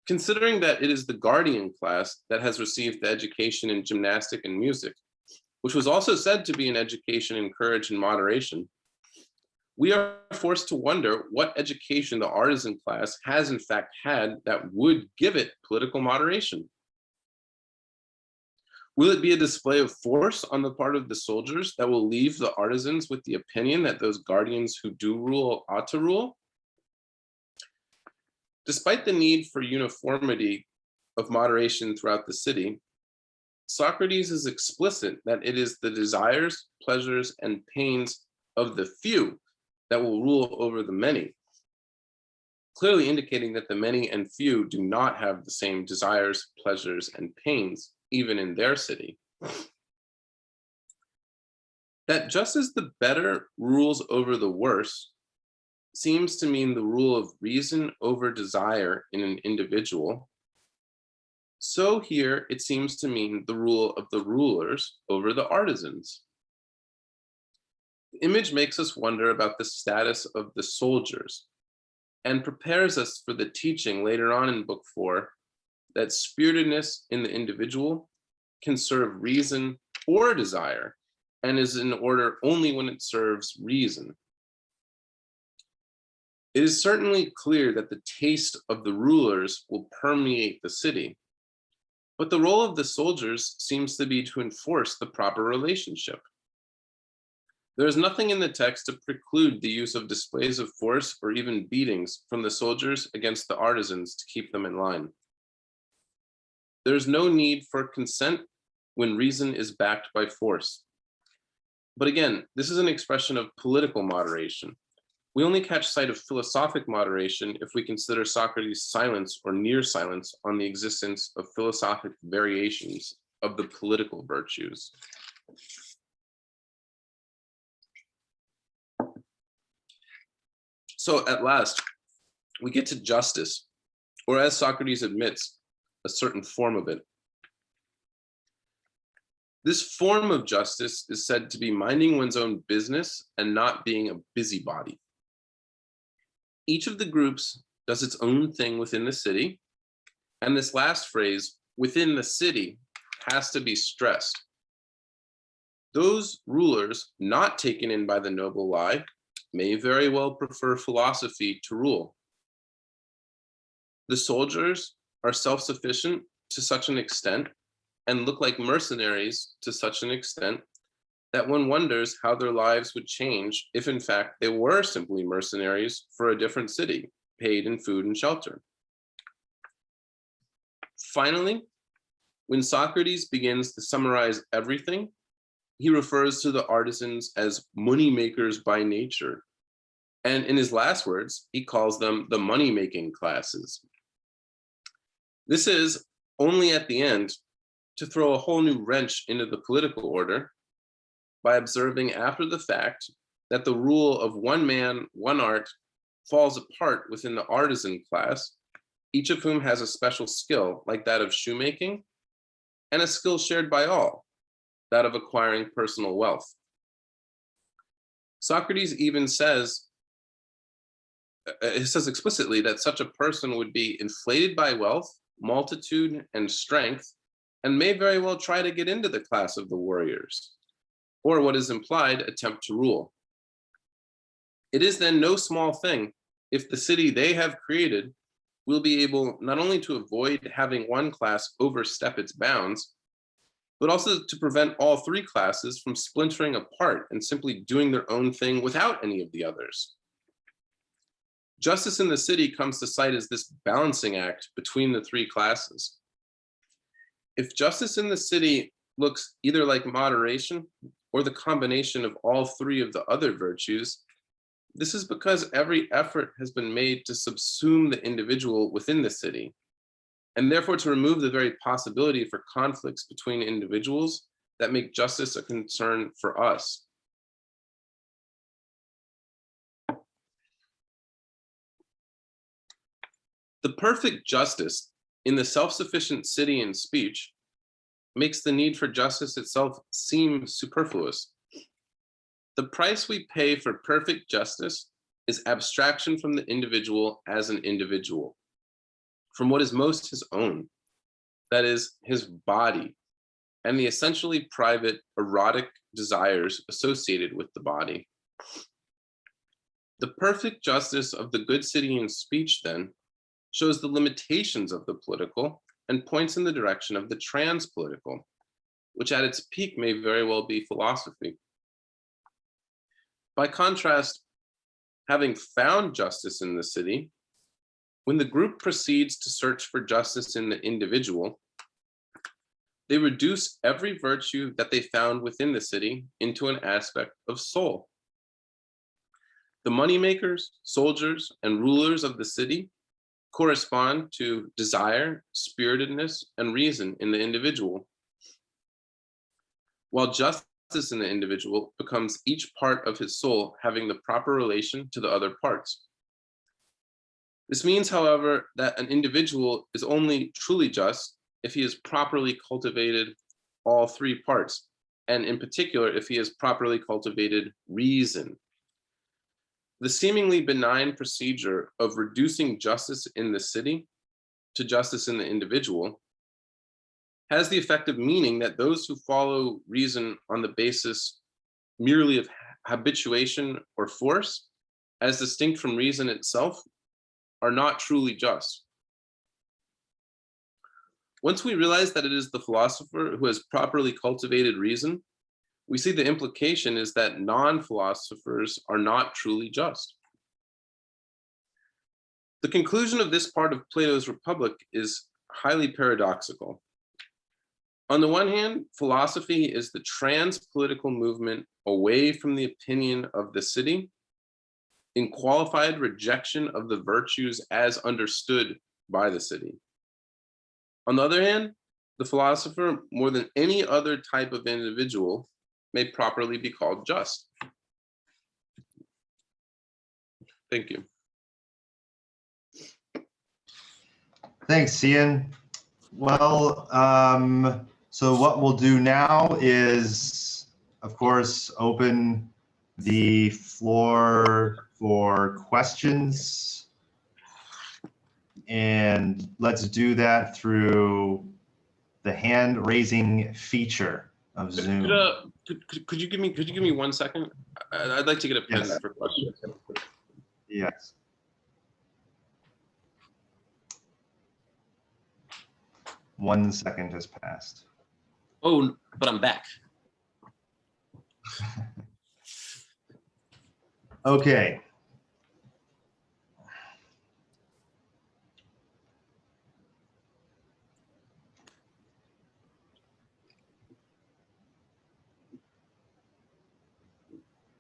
Considering that it is the guardian class that has received the education in gymnastic and music, which was also said to be an education in courage and moderation, we are forced to wonder what education the artisan class has in fact had that would give it political moderation. Will it be a display of force on the part of the soldiers that will leave the artisans with the opinion that those guardians who do rule ought to rule? Despite the need for uniformity of moderation throughout the city, Socrates is explicit that it is the desires, pleasures, and pains of the few that will rule over the many. clearly indicating that the many and few do not have the same desires, pleasures, and pains, even in their city. That just as the better rules over the worse seems to mean the rule of reason over desire in an individual, so here it seems to mean the rule of the rulers over the artisans. The image makes us wonder about the status of the soldiers and prepares us for the teaching later on in Book 4 that spiritedness in the individual can serve reason or desire and is in order only when it serves reason. It is certainly clear that the taste of the rulers will permeate the city, but the role of the soldiers seems to be to enforce the proper relationship. There is nothing in the text to preclude the use of displays of force or even beatings from the soldiers against the artisans to keep them in line. There is no need for consent when reason is backed by force. But again, this is an expression of political moderation. We only catch sight of philosophic moderation if we consider Socrates' silence or near silence on the existence of philosophic variations of the political virtues. So at last, we get to justice, or as Socrates admits, a certain form of it. This form of justice is said to be minding one's own business and not being a busybody. Each of the groups does its own thing within the city, and this last phrase, within the city, has to be stressed. Those rulers not taken in by the noble lie may very well prefer philosophy to rule. The soldiers are self-sufficient to such an extent and look like mercenaries to such an extent that one wonders how their lives would change if in fact they were simply mercenaries for a different city, paid in food and shelter. Finally, when Socrates begins to summarize everything, he refers to the artisans as money makers by nature. And in his last words, he calls them the money-making classes. This is only at the end to throw a whole new wrench into the political order by observing after the fact that the rule of one man, one art falls apart within the artisan class, each of whom has a special skill like that of shoemaking and a skill shared by all, that of acquiring personal wealth. Socrates even says explicitly that such a person would be inflated by wealth, multitude, and strength, and may very well try to get into the class of the warriors, or what is implied, attempt to rule. It is then no small thing if the city they have created will be able not only to avoid having one class overstep its bounds, but also to prevent all three classes from splintering apart and simply doing their own thing without any of the others. Justice in the city comes to sight as this balancing act between the three classes. If justice in the city looks either like moderation or the combination of all three of the other virtues, this is because every effort has been made to subsume the individual within the city, and therefore to remove the very possibility for conflicts between individuals that make justice a concern for us. The perfect justice in the self-sufficient city and speech makes the need for justice itself seem superfluous. The price we pay for perfect justice is abstraction from the individual as an individual, from what is most his own, that is, his body, and the essentially private erotic desires associated with the body. The perfect justice of the good city and speech, then, shows the limitations of the political and points in the direction of the trans-political, which at its peak may very well be philosophy. By contrast, having found justice in the city, when the group proceeds to search for justice in the individual, they reduce every virtue that they found within the city into an aspect of soul. The moneymakers, soldiers, and rulers of the city correspond to desire, spiritedness, and reason in the individual, while justice in the individual becomes each part of his soul having the proper relation to the other parts. This means, however, that an individual is only truly just if he has properly cultivated all three parts, and in particular, if he has properly cultivated reason. The seemingly benign procedure of reducing justice in the city to justice in the individual has the effect of meaning that those who follow reason on the basis merely of habituation or force, as distinct from reason itself, are not truly just. Once we realize that it is the philosopher who has properly cultivated reason, we see the implication is that non-philosophers are not truly just. The conclusion of this part of Plato's Republic is highly paradoxical. On the one hand, philosophy is the trans-political movement away from the opinion of the city in qualified rejection of the virtues as understood by the city. On the other hand, the philosopher, more than any other type of individual, may properly be called just. Thank you. Thanks, Ian. Well, so what we'll do now is, of course, open the floor for questions. And let's do that through the hand raising feature of Zoom. Could you give me 1 second? I'd like to get a pen for questions. Yes. One second has passed. Oh, but I'm back. Okay.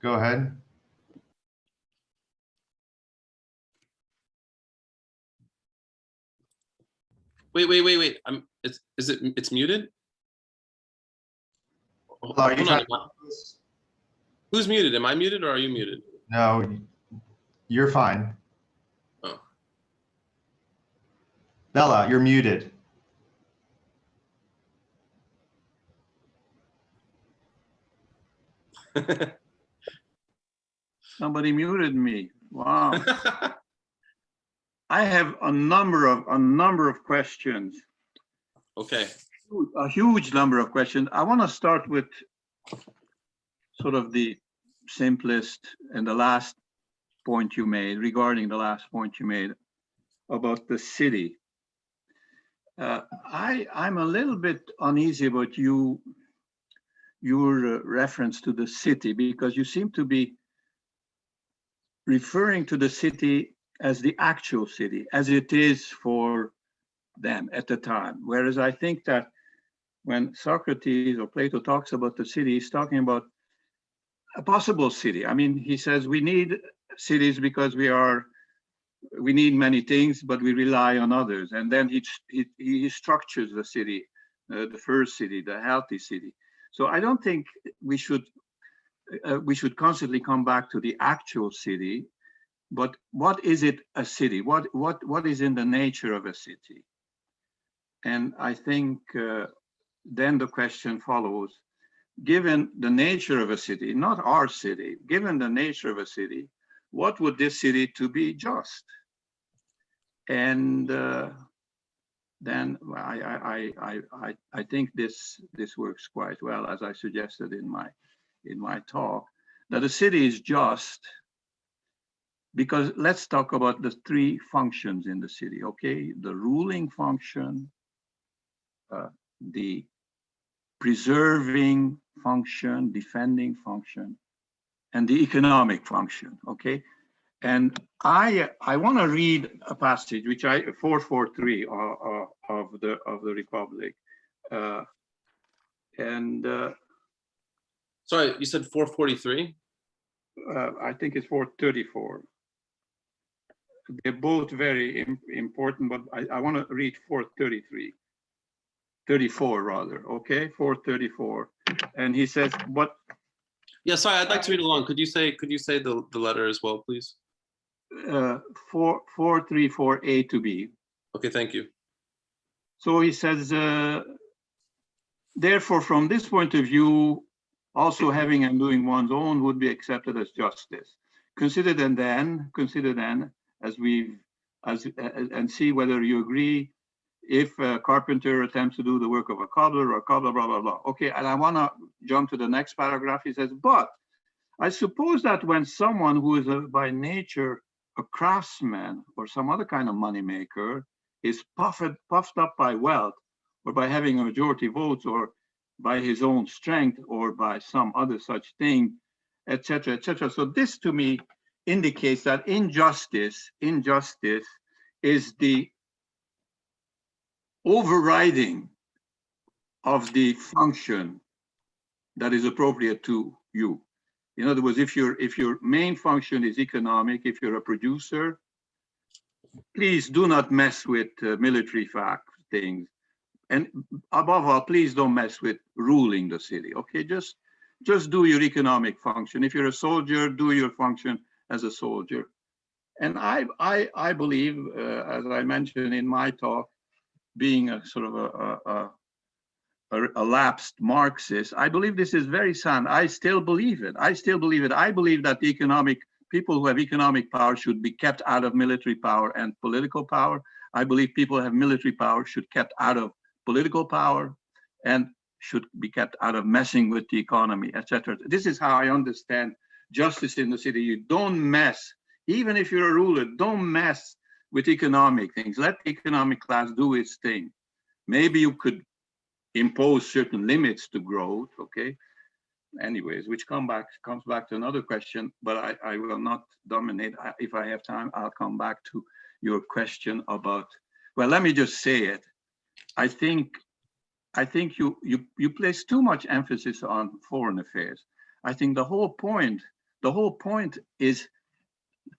Go ahead. Wait. It's muted? Are you trying Who's muted? Am I muted or are you muted? No, you're fine. Oh. Bella, you're muted. Somebody muted me. Wow. I have a number of questions. Okay. A huge number of questions. I want to start with sort of the simplest and the last point you made, regarding the last point you made about the city. I'm a little bit uneasy about your reference to the city, because you seem to be referring to the city as the actual city, as it is for them at the time. Whereas I think that when Socrates or Plato talks about the city, he's talking about a possible city. I mean, he says we need cities because we need many things, but we rely on others. And then he structures the city, the first city, the healthy city. So I don't think we should constantly come back to the actual city, but what is it a city? What is in the nature of a city? And I think then the question follows, given the nature of a city, not our city, given the nature of a city, what would this city to be just? And then I think this works quite well, as I suggested in my talk, that a city is just because let's talk about the three functions in the city, okay? The ruling function, the preserving function, defending function, and the economic function, okay? And I want to read a passage which 443 of the Republic, Sorry, you said 443? I think it's 434. They're both very important, but I want to read 433. 34 rather, okay, 434. And he says, what? Yeah, sorry, I'd like to read along. Could you say the letter as well, please? 434 A to B. Okay, thank you. So he says, therefore, from this point of view, also having and doing one's own would be accepted as justice. Consider then, as and see whether you agree. If a carpenter attempts to do the work of a cobbler, or a cobbler, blah, blah, blah. Okay, and I want to jump to the next paragraph. He says, but I suppose that when someone who is by nature a craftsman or some other kind of moneymaker is puffed up by wealth, or by having a majority votes, or by his own strength, or by some other such thing, etc., etc. So this to me indicates that injustice is the overriding of the function that is appropriate to you. In other words, if your main function is economic, if you're a producer, please do not mess with military things. And above all, please don't mess with ruling the city, okay? Just do your economic function. If you're a soldier, do your function as a soldier. And I believe, as I mentioned in my talk, being a sort of a lapsed Marxist, I believe this is very sound. I still believe it. I believe that the people who have economic power should be kept out of military power and political power. I believe people who have military power should be kept out of political power and should be kept out of messing with the economy, etc. This is how I understand justice in the city. You don't mess, even if you're a ruler, don't mess with economic things. Let the economic class do its thing. Maybe you could impose certain limits to growth, okay? Anyways, which comes back to another question, but I will not dominate. If I have time, I'll come back to your question about, well, let me just say it. I think you place too much emphasis on foreign affairs. I think the whole point is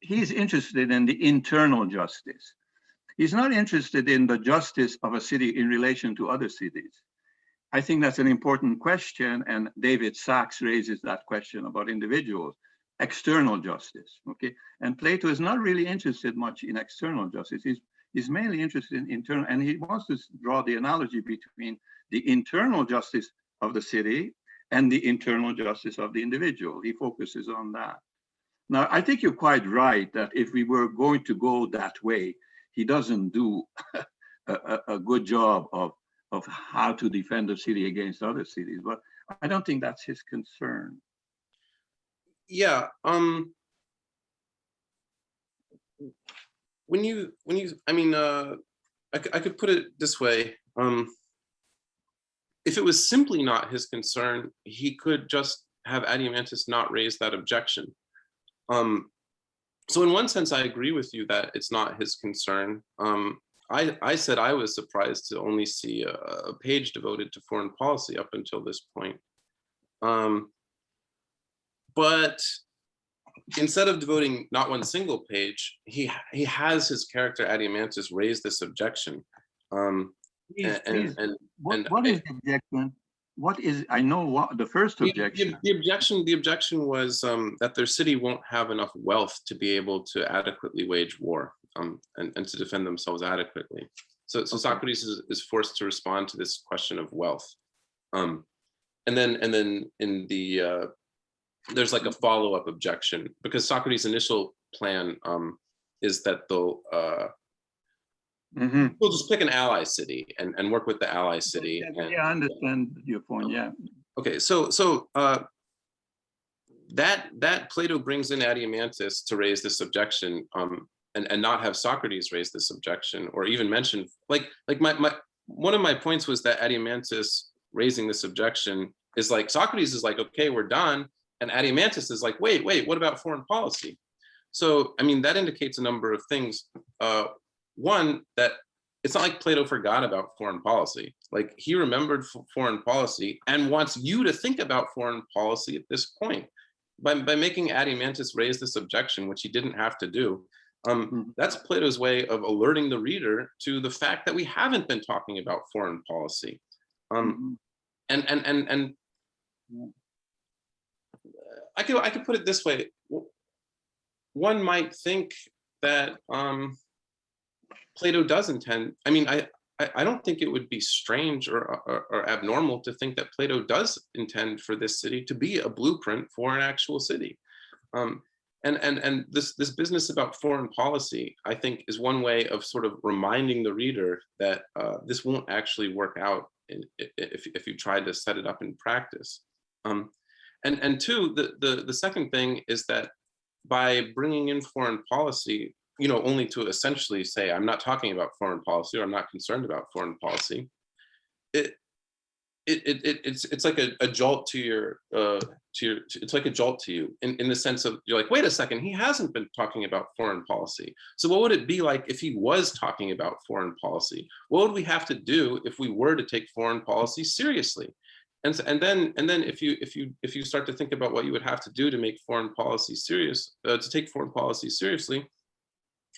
he's interested in the internal justice. He's not interested in the justice of a city in relation to other cities. I think that's an important question, and David Sachs raises that question about individuals, external justice, okay? And Plato is not really interested much in external justice. He's mainly interested in internal, and he wants to draw the analogy between the internal justice of the city and the internal justice of the individual. He focuses on that. Now, I think you're quite right that if we were going to go that way, he doesn't do a good job of how to defend the city against other cities, but I don't think that's his concern. Yeah. When you, I mean, I could put it this way. If it was simply not his concern, he could just have Adeimantus not raise that objection. So in one sense, I agree with you that it's not his concern. I said I was surprised to only see a page devoted to foreign policy up until this point. But instead of devoting not one single page, he has his character Adeimantus raise this objection. What is the objection? What is, I know what the first objection. The objection was that their city won't have enough wealth to be able to adequately wage war and to defend themselves adequately. So Socrates is forced to respond to this question of wealth. And then in the, there's like a follow-up objection, because Socrates' initial plan is that they'll we'll just pick an ally city and work with the ally city. Yeah, I understand your point. Yeah. Okay, so that Plato brings in Adeimantus to raise this objection, and not have Socrates raise this objection, or even mention like one of my points was that Adeimantus raising this objection is like Socrates is like, okay, we're done, and Adeimantus is like, wait, what about foreign policy? So I mean that indicates a number of things. One, that it's not like Plato forgot about foreign policy. Like he remembered foreign policy and wants you to think about foreign policy at this point. by making Adeimantus raise this objection, which he didn't have to do, that's Plato's way of alerting the reader to the fact that we haven't been talking about foreign policy. And I could put it this way. One might think that Plato does intend, I mean, I don't think it would be strange or abnormal to think that Plato does intend for this city to be a blueprint for an actual city. And this business about foreign policy, I think, is one way of sort of reminding the reader that this won't actually work out if you try to set it up in practice. And two, the second thing is that by bringing in foreign policy, you know, only to essentially say, I'm not talking about foreign policy, or I'm not concerned about foreign policy, it's like a jolt to your, it's like a jolt to you in the sense of, you're like, wait a second, he hasn't been talking about foreign policy. So what would it be like if he was talking about foreign policy? What would we have to do if we were to take foreign policy seriously? And then if you start to think about what you would have to do to make foreign policy serious, to take foreign policy seriously,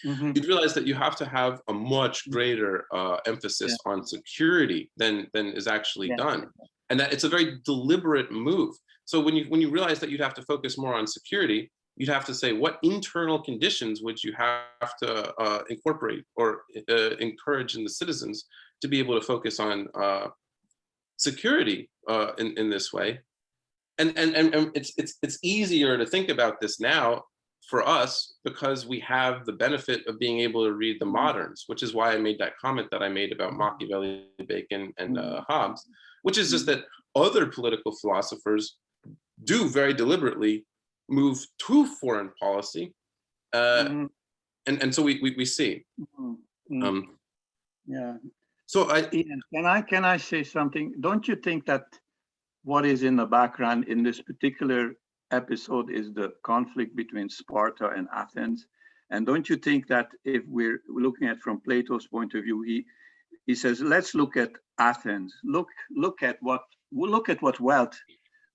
you'd realize that you have to have a much greater emphasis on security than is actually done, and that it's a very deliberate move. So when you realize that you'd have to focus more on security, you'd have to say, what internal conditions would you have to incorporate or encourage in the citizens to be able to focus on security in this way? And it's easier to think about this now for us because we have the benefit of being able to read the moderns, which is why I made that comment that I made about Machiavelli, Bacon, and Hobbes, which is just that other political philosophers do very deliberately move to foreign policy, and so we see. Yeah. So Ian, can I say something? Don't you think that what is in the background in this particular episode is the conflict between Sparta and Athens? And don't you think that if we're looking at from Plato's point of view, he says, let's look at Athens, look at what wealth,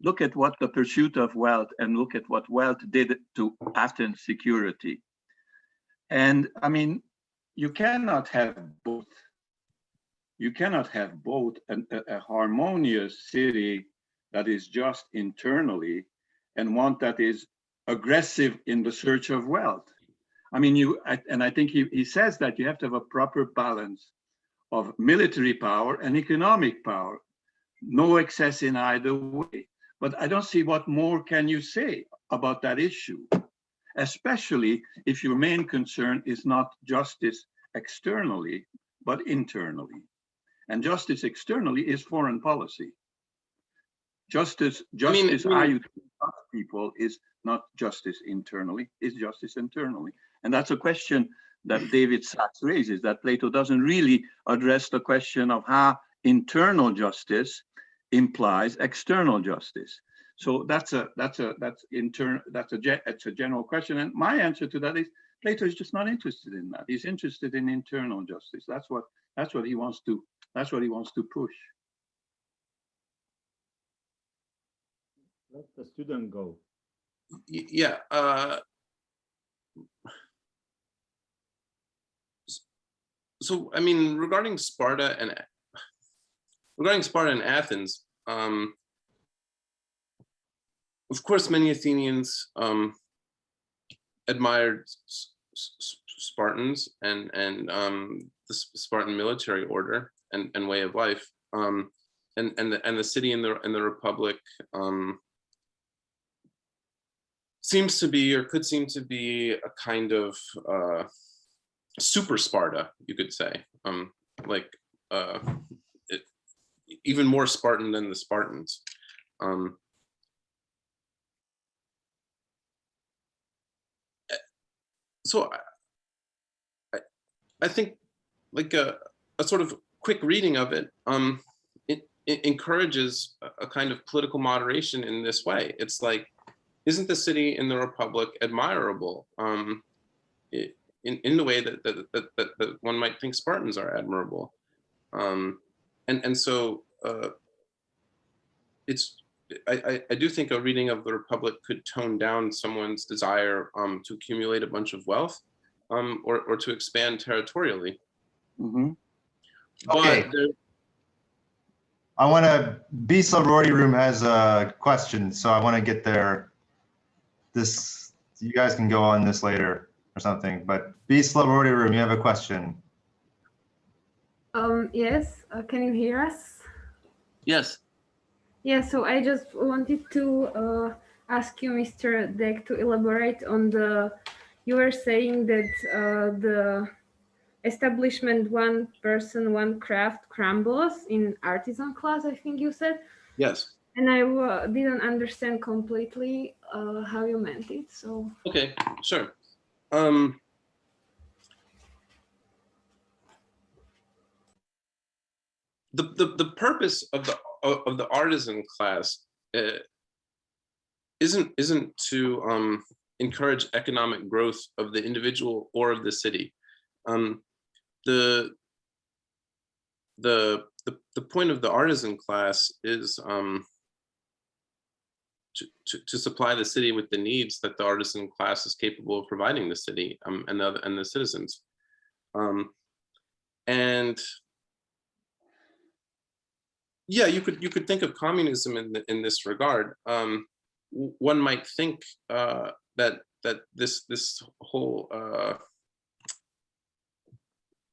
look at what the pursuit of wealth, and look at what wealth did to Athens' security. And I mean, you cannot have both. You cannot have both a harmonious city that is just internally and one that is aggressive in the search of wealth. I mean, I think he says that you have to have a proper balance of military power and economic power, no excess in either way. But I don't see what more can you say about that issue, especially if your main concern is not justice externally, but internally. And justice externally is foreign policy. Justice how you treat people is not justice internally, it's justice internally. And that's a question that David Sachs raises, that Plato doesn't really address the question of how internal justice implies external justice. So that's a general question. And my answer to that is Plato is just not interested in that. He's interested in internal justice. That's what he wants to push. Let the student go. Yeah. So I mean, regarding Sparta and Athens, of course, many Athenians admired Spartans and the Spartan military order and way of life, and the city and the republic seems to be, or could seem to be, a kind of super Sparta, you could say, even more Spartan than the Spartans. So I think, like a sort of quick reading of it, it encourages a kind of political moderation in this way. It's like, isn't the city in the Republic admirable in the way that one might think Spartans are admirable? And so it's I do think a reading of the Republic could tone down someone's desire to accumulate a bunch of wealth or to expand territorially. Mm-hmm. Okay. But there, I want to, BISLA Rorty Room has a question, so I want to get there. This, you guys can go on this later or something, but BISLA Rorty Room, you have a question. Yes, can you hear us? yes. Yeah, so I just wanted to ask you, Mr. Dagg, to elaborate on you were saying that the establishment one person, one craft crumbles in artisan class, I think you said. Yes. And I didn't understand completely how you meant it, so. Okay, sure. The purpose of the artisan class isn't to encourage economic growth of the individual or of the city. The point of the artisan class is to supply the city with the needs that the artisan class is capable of providing the city and the citizens. And yeah, you could think of communism in this regard. One might think that this whole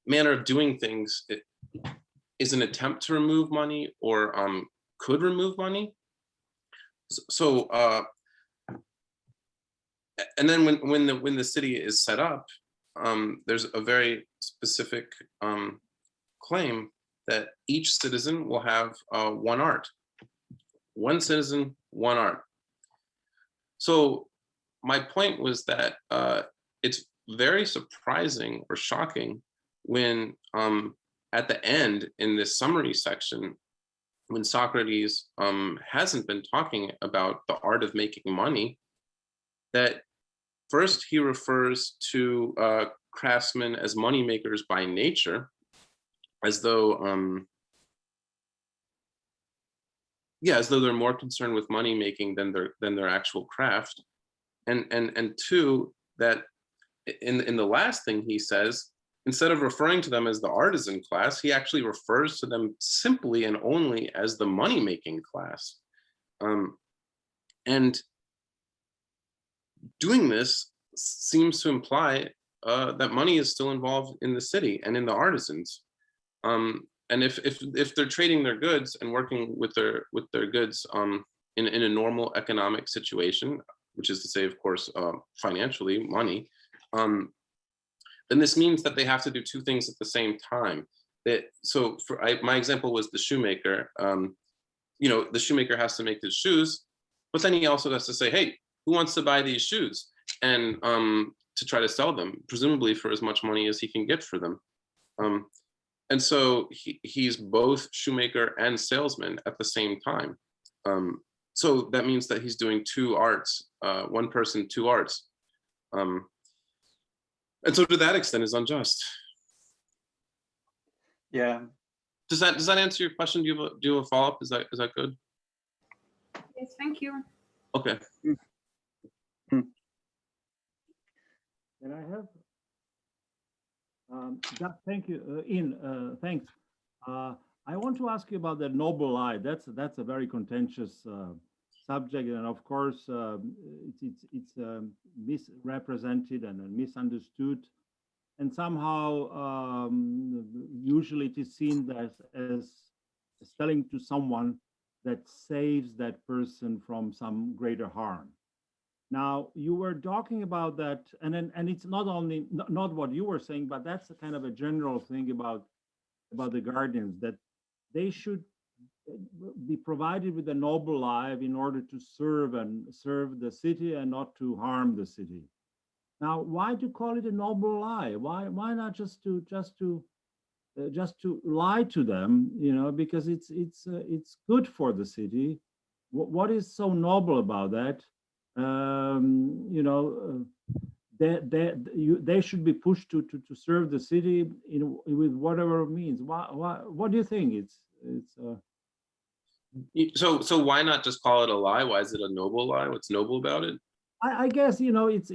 manner of doing things is an attempt to remove money or could remove money. So and then when the city is set up, there's a very specific claim that each citizen will have one art. One citizen, one art. So my point was that it's very surprising or shocking when at the end in this summary section, when Socrates hasn't been talking about the art of making money, that first he refers to craftsmen as money makers by nature, as though as though they're more concerned with money making than their actual craft, and two, that in the last thing he says, instead of referring to them as the artisan class, he actually refers to them simply and only as the money making class, and doing this seems to imply that money is still involved in the city and in the artisans. And if they're trading their goods and working with their goods in a normal economic situation, which is to say, of course, financially, money, then this means that they have to do two things at the same time. So my example was the shoemaker. The shoemaker has to make his shoes, but then he also has to say, hey, who wants to buy these shoes? And to try to sell them, presumably for as much money as he can get for them. And so he's both shoemaker and salesman at the same time. So that means that he's doing two arts, one person, two arts. And so to that extent is unjust. Yeah. Does that answer your question? Do you have a follow-up? Is that good? Yes, thank you. Okay. And I have, thank you, Ian, thanks. I want to ask you about the noble lie. That's a very contentious subject, and of course, it's misrepresented and misunderstood, and somehow usually it is seen as telling to someone that saves that person from some greater harm. Now, you were talking about that, and it's not only not what you were saying, but that's a kind of a general thing about the guardians, that they should be provided with a noble life in order to serve the city and not to harm the city. Now, why to call it a noble lie? Why not just to lie to them? Because it's good for the city. What is so noble about that? They should be pushed to serve the city with whatever means. What do you think? So why not just call it a lie? Why is it a noble lie? What's noble about it? I guess, you know, it's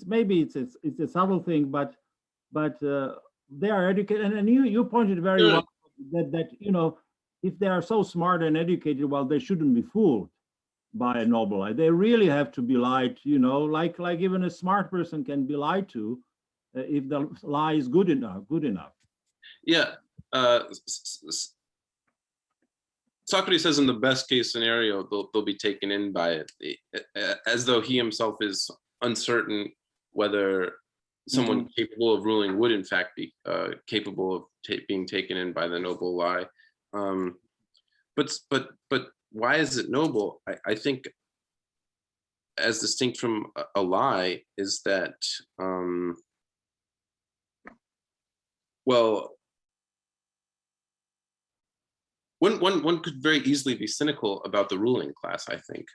maybe it's a subtle thing, but they are educated, and you pointed very Sure. well that you know, if they are so smart and educated, well, they shouldn't be fooled by a noble lie. They really have to be lied, you know, like even a smart person can be lied to if the lie is good enough. Yeah. Socrates says in the best case scenario, they'll be taken in by it, as though he himself is uncertain whether someone capable of ruling would in fact be capable of being taken in by the noble lie. But why is it noble? I think, as distinct from a lie, is that well, one could very easily be cynical about the ruling class. I think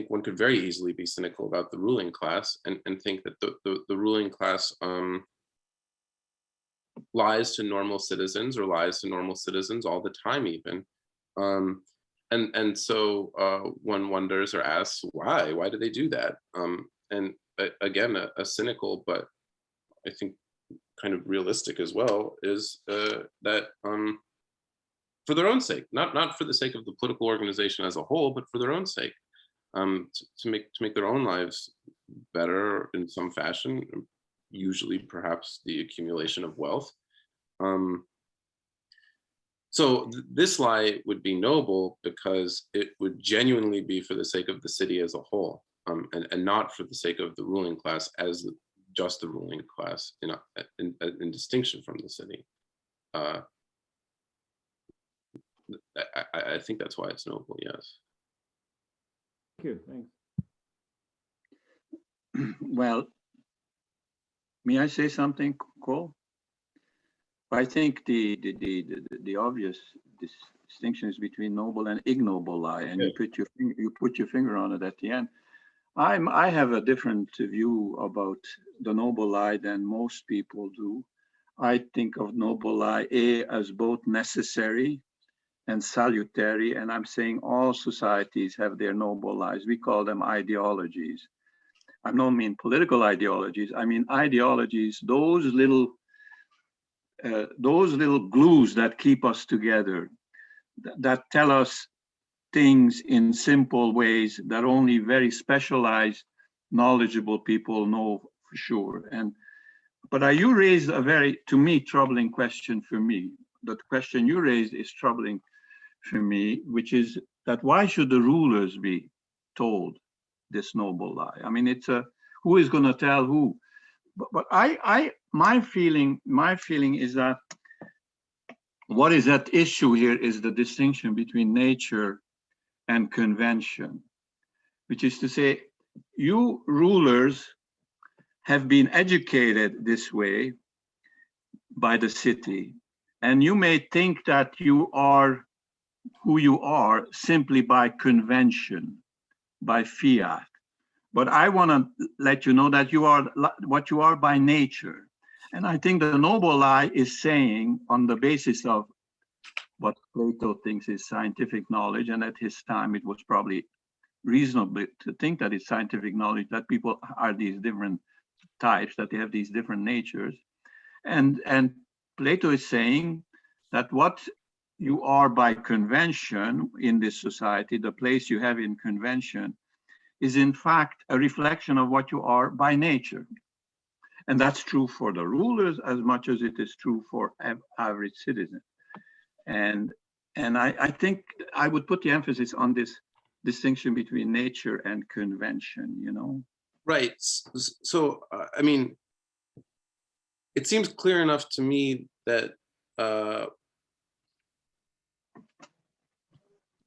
one could very easily be cynical about the ruling class and think that the ruling class lies to normal citizens, or lies to normal citizens all the time, even. And so one wonders or asks, why do they do that? And again, a cynical, but I think kind of realistic as well, is that for their own sake, not for the sake of the political organization as a whole, but for their own sake, to make their own lives better in some fashion, usually perhaps the accumulation of wealth. So this lie would be noble because it would genuinely be for the sake of the city as a whole, and not for the sake of the ruling class as just the ruling class, in distinction from the city. I think that's why it's noble, yes. Thank you, thanks. Well, may I say something, Cole? I think the obvious distinction is between noble and ignoble lie, and you put your finger on it at the end. I have a different view about the noble lie than most people do. I think of noble lie as both necessary and salutary, and I'm saying all societies have their noble lies. We call them ideologies. I don't mean political ideologies. I mean ideologies, those little glues that keep us together, that tell us things in simple ways that only very specialized, knowledgeable people know for sure. But you raised a very, to me, troubling question for me. The question you raised is troubling for me, which is that why should the rulers be told this noble lie? I mean, it's who is going to tell who? But my feeling is that what is at issue here is the distinction between nature and convention, which is to say, you rulers have been educated this way by the city, and you may think that you are who you are simply by convention, by fiat. But I want to let you know that you are what you are by nature. And I think the noble lie is saying, on the basis of what Plato thinks is scientific knowledge, and at his time it was probably reasonable to think that it's scientific knowledge, that people are these different types, that they have these different natures. And Plato is saying that what you are by convention in this society, the place you have in convention, is in fact a reflection of what you are by nature. And that's true for the rulers as much as it is true for average citizens. And I think I would put the emphasis on this distinction between nature and convention, you know? Right. So, I mean, it seems clear enough to me that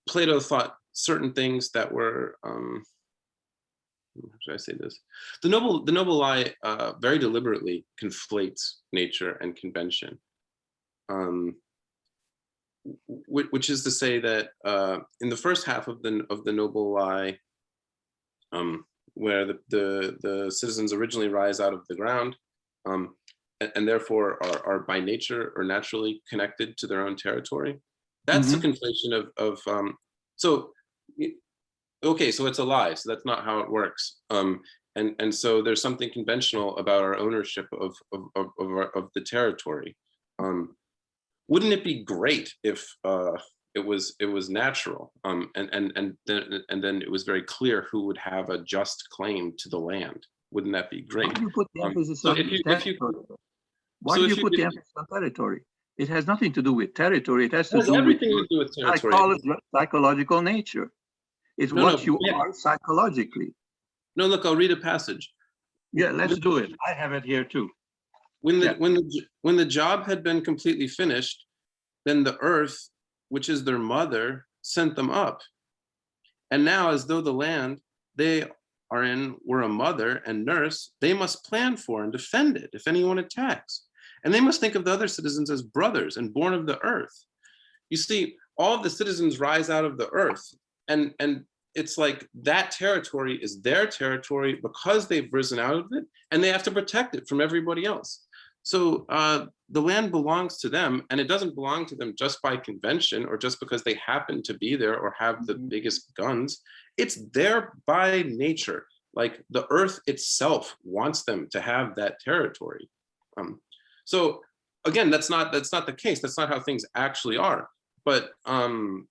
Plato thought certain things that were, how should I say this? The noble lie very deliberately conflates nature and convention, which is to say that in the first half of the noble lie, where the citizens originally rise out of the ground, and therefore are by nature or naturally connected to their own territory. That's the conflation So, okay, so it's a lie. So that's not how it works. And so there's something conventional about our ownership of the territory. Wouldn't it be great if it was natural, and then it was very clear who would have a just claim to the land? Wouldn't that be great? Why do you put the emphasis so on if you territory? Why so do if you you- put the if- emphasis on territory? It has nothing to do with territory. It has It to has do with everything your to do with territory. psychological nature. It's No, what no, you yeah. are psychologically. No, look, I'll read a passage. Yeah, let's do it. I have it here too. When Yeah. the job had been completely finished, then the earth, which is their mother, sent them up. And now, as though the land they are in were a mother and nurse, they must plan for and defend it if anyone attacks. And they must think of the other citizens as brothers and born of the earth. You see, all of the citizens rise out of the earth, and it's like that territory is their territory because they've risen out of it, and they have to protect it from everybody else. So the land belongs to them, and it doesn't belong to them just by convention or just because they happen to be there or have the biggest guns. It's there by nature. Like the earth itself wants them to have that territory. So again, that's not the case. That's not how things actually are. But I don't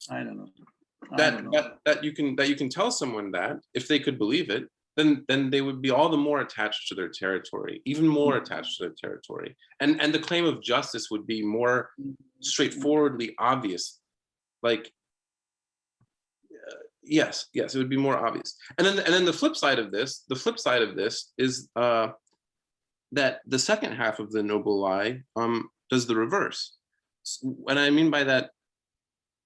know. that you can tell someone that if they could believe it, then they would be all the more attached to their territory, even more attached to their territory. And the claim of justice would be more straightforwardly obvious. Like, yes, it would be more obvious. And then the flip side of this is that the second half of the noble lie does the reverse. And I mean by that,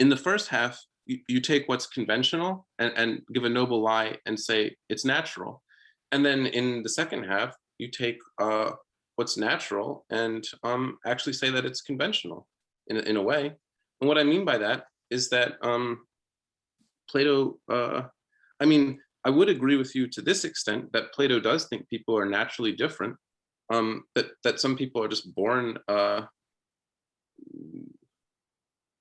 in the first half, you take what's conventional and give a noble lie and say it's natural. And then in the second half, you take what's natural and actually say that it's conventional in a way. And what I mean by that is that Plato, I mean, I would agree with you to this extent that Plato does think people are naturally different, that some people are just born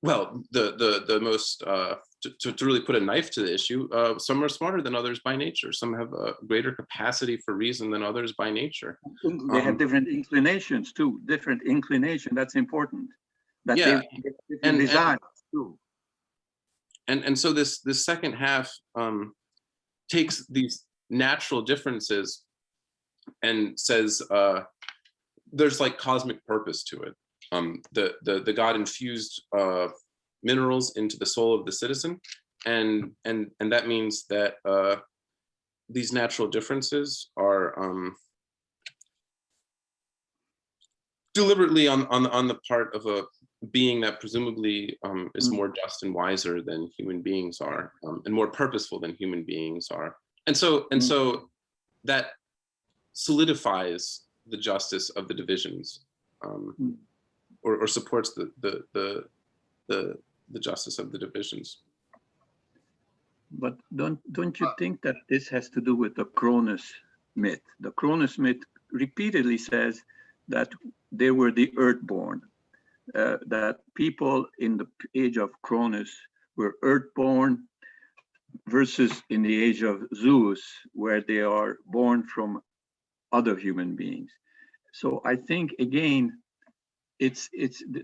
well, the most, to really put a knife to the issue, some are smarter than others by nature. Some have a greater capacity for reason than others by nature. They have different inclinations too, different inclination. That's important. That Yeah, they have different desires too. And so this second half takes these natural differences and says there's like cosmic purpose to it. The God infused minerals into the soul of the citizen, and that means that these natural differences are deliberately on the part of a being that presumably is more just and wiser than human beings are, and more purposeful than human beings are, and so that solidifies the justice of the divisions. Or supports the justice of the divisions. But don't you think that this has to do with the Cronus myth? The Cronus myth repeatedly says that they were the earthborn, that people in the age of Cronus were earthborn versus in the age of Zeus, where they are born from other human beings. So I think again, it's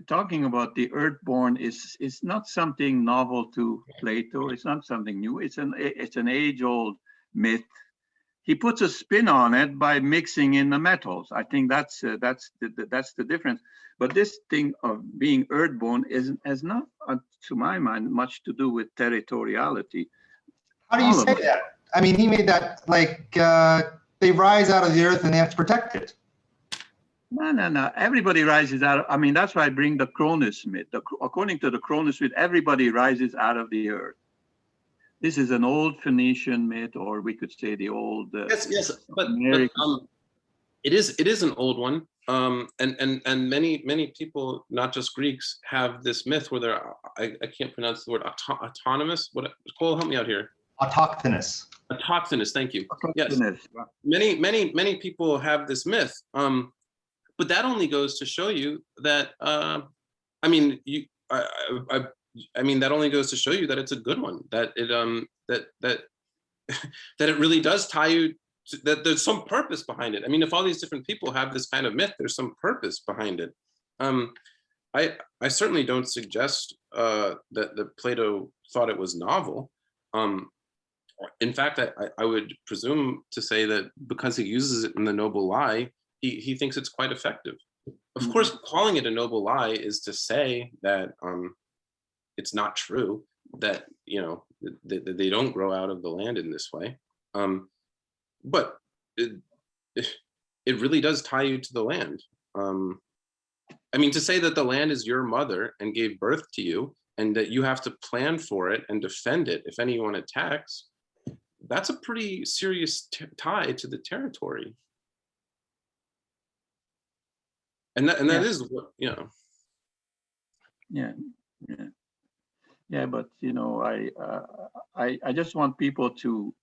talking about the earthborn is not something novel to Plato. It's not something new. It's an age-old myth. He puts a spin on it by mixing in the metals. I think that's the difference. But this thing of being earthborn has not, to my mind, much to do with territoriality. How do you say that? I mean, he made that like they rise out of the earth and they have to protect it. No. Everybody rises out. I mean, that's why I bring the Cronus myth. According to the Cronus myth, everybody rises out of the earth. This is an old Phoenician myth, or we could say the old. Yes, but it is an old one. And many people, not just Greeks, have this myth where they're I can't pronounce the word autonomous. What, Cole, help me out here. Autochthonous. Autochthonous. Thank you. Autochthonous. Yes. Many people have this myth. But that only goes to show you that I mean, I mean, that only goes to show you that it's a good one, that it that it really does tie you to, that there's some purpose behind it. I mean, if all these different people have this kind of myth, there's some purpose behind it. I certainly don't suggest that Plato thought it was novel. In fact, I would presume to say that because he uses it in the noble lie, he thinks it's quite effective. Of course, calling it a noble lie is to say that it's not true, that, you know, that they don't grow out of the land in this way. But it really does tie you to the land. I mean, to say that the land is your mother and gave birth to you, and that you have to plan for it and defend it if anyone attacks, that's a pretty serious tie to the territory. And that is what, you know. Yeah, but you know, I just want people to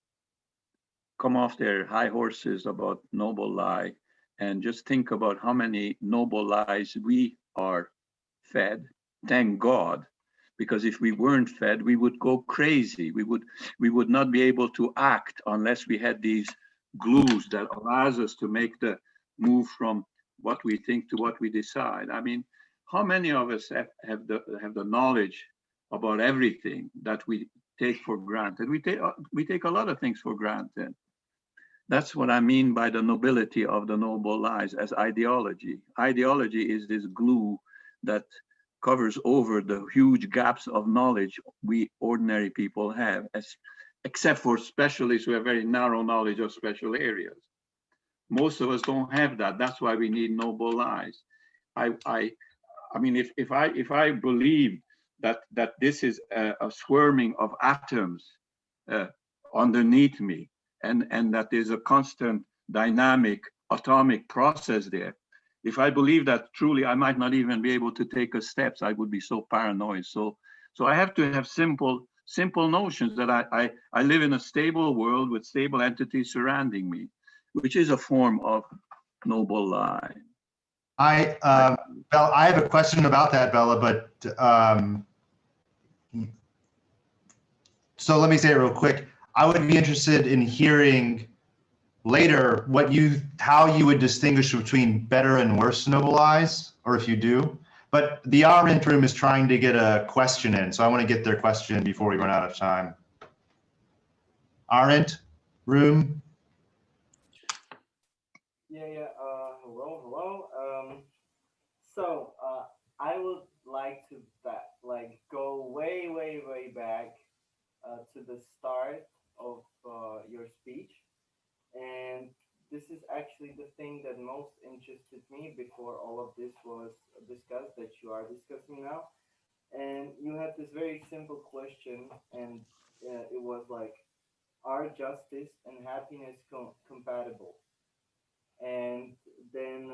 come off their high horses about noble lie and just think about how many noble lies we are fed. Thank God, because if we weren't fed, we would go crazy. We would not be able to act unless we had these glues that allows us to make the move from what we think to what we decide. I mean, how many of us have the knowledge about everything that we take for granted? We take a lot of things for granted. That's what I mean by the nobility of the noble lies as ideology. Ideology is this glue that covers over the huge gaps of knowledge we ordinary people have, except for specialists who have very narrow knowledge of special areas. Most of us don't have that. That's why we need noble lies. I mean, if I believe that this is a swarming of atoms underneath me, and that there's a constant dynamic atomic process there, if I believe that truly, I might not even be able to take a steps. I would be so paranoid. So I have to have simple notions that I live in a stable world with stable entities surrounding me, which is a form of noble lie. Bella, I have a question about that, Bella, but so let me say it real quick. I would be interested in hearing later how you would distinguish between better and worse noble lies, or if you do. But the Arendt room is trying to get a question in, so I want to get their question before we run out of time. Arendt room. Hello. So I would like to go way back to the start of your speech, and this is actually the thing that most interested me before all of this was discussed, that you are discussing now. And you had this very simple question, and it was like, are justice and happiness compatible? And then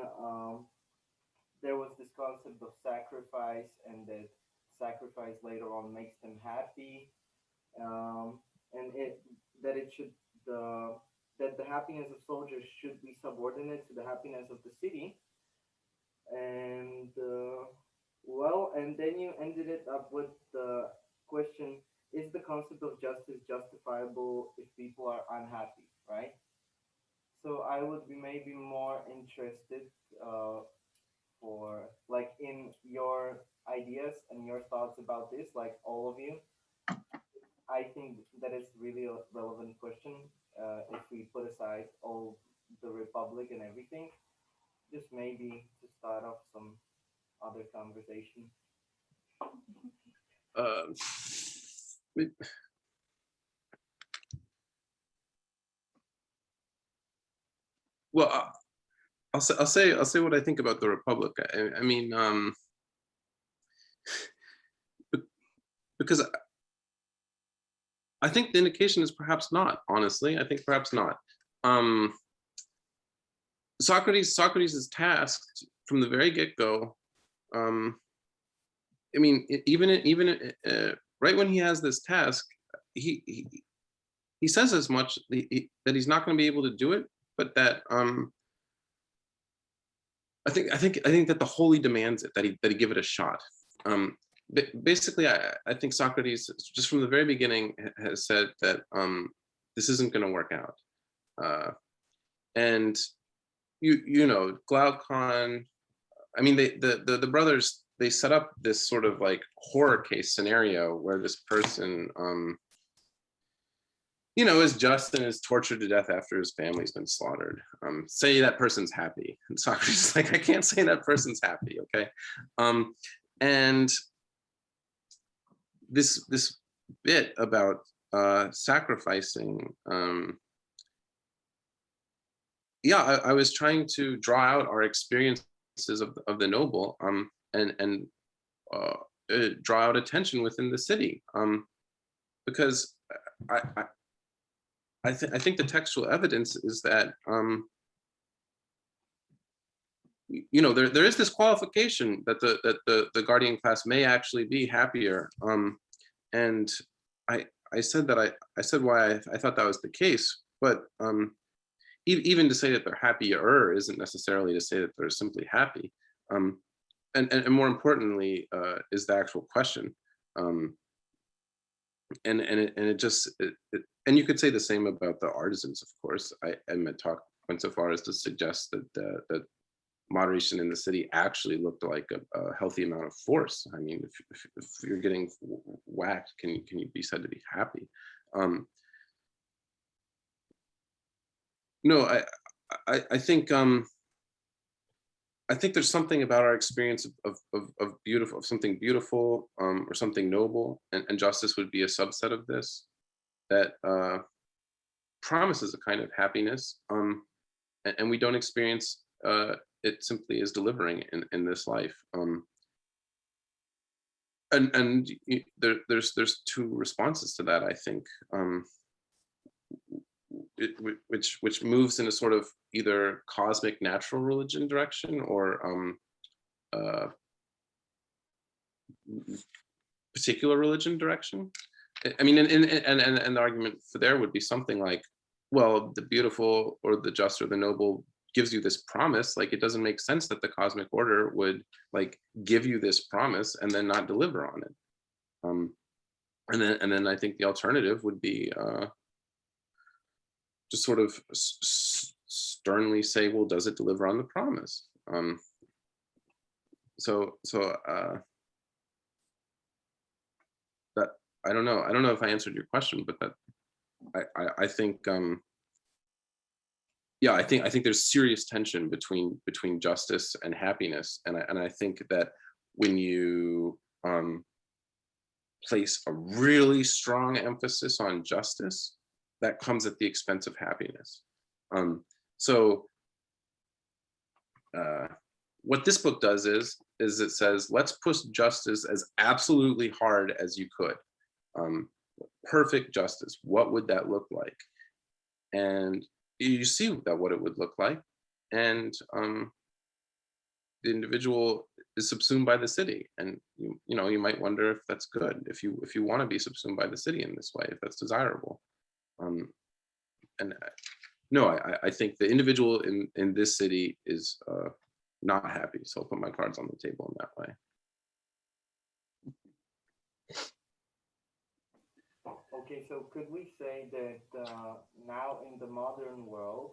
there was this concept of sacrifice, and that sacrifice later on makes them happy, and that the happiness of soldiers should be subordinate to the happiness of the city. And and then you ended it up with the question: is the concept of justice justifiable if people are unhappy, right? So I would be maybe more interested in your ideas and your thoughts about this, like all of you. I think that is really a relevant question if we put aside all the Republic and everything, just maybe to start off some other conversation. Well, I'll say what I think about the Republic. I mean, because I think the indication is perhaps not. Honestly, I think perhaps not. Socrates is tasked from the very get-go. I mean, even right when he has this task, he says as much that he's not going to be able to do it, but that I think that the holy demands it, that he give it a shot. basically, I think Socrates, just from the very beginning, has said that this isn't going to work out. And you know, Glaucon, I mean, the brothers, they set up this sort of like horror case scenario where this person, you know, is just and is tortured to death after his family's been slaughtered. Say that person's happy. And Socrates is like, I can't say that person's happy, okay? And this bit about sacrificing, yeah, I was trying to draw out our experiences of the noble, and draw out attention within the city, because I think the textual evidence is that you know, there is this qualification that the guardian class may actually be happier, and I said why I thought that was the case, but even to say that they're happier isn't necessarily to say that they're simply happy, and more importantly is the actual question, and you could say the same about the artisans, of course. I went so far as to suggest that moderation in the city actually looked like a healthy amount of force. I mean, if you're getting whacked, can you be said to be happy? No, I think there's something about our experience of beautiful, of something beautiful, or something noble, and justice would be a subset of this, that promises a kind of happiness, and we don't experience it simply as delivering in this life. And there's two responses to that, I think, which moves in a sort of either cosmic natural religion direction or particular religion direction. I mean, and the argument for there would be something like, well, the beautiful or the just or the noble gives you this promise. Like, it doesn't make sense that the cosmic order would like give you this promise and then not deliver on it. And then I think the alternative would be just sort of sternly say, well, does it deliver on the promise? That I don't know if I answered your question, but that I think yeah, I think there's serious tension between justice and happiness, and I think that when you place a really strong emphasis on justice, that comes at the expense of happiness. So what this book does is it says, let's push justice as absolutely hard as you could. Perfect justice, what would that look like? And you see that what it would look like, and the individual is subsumed by the city, and you know, you might wonder if that's good, if you want to be subsumed by the city in this way, if that's desirable. And no, I think the individual in this city is not happy, so I'll put my cards on the table in that way. Okay, so could we say that now in the modern world,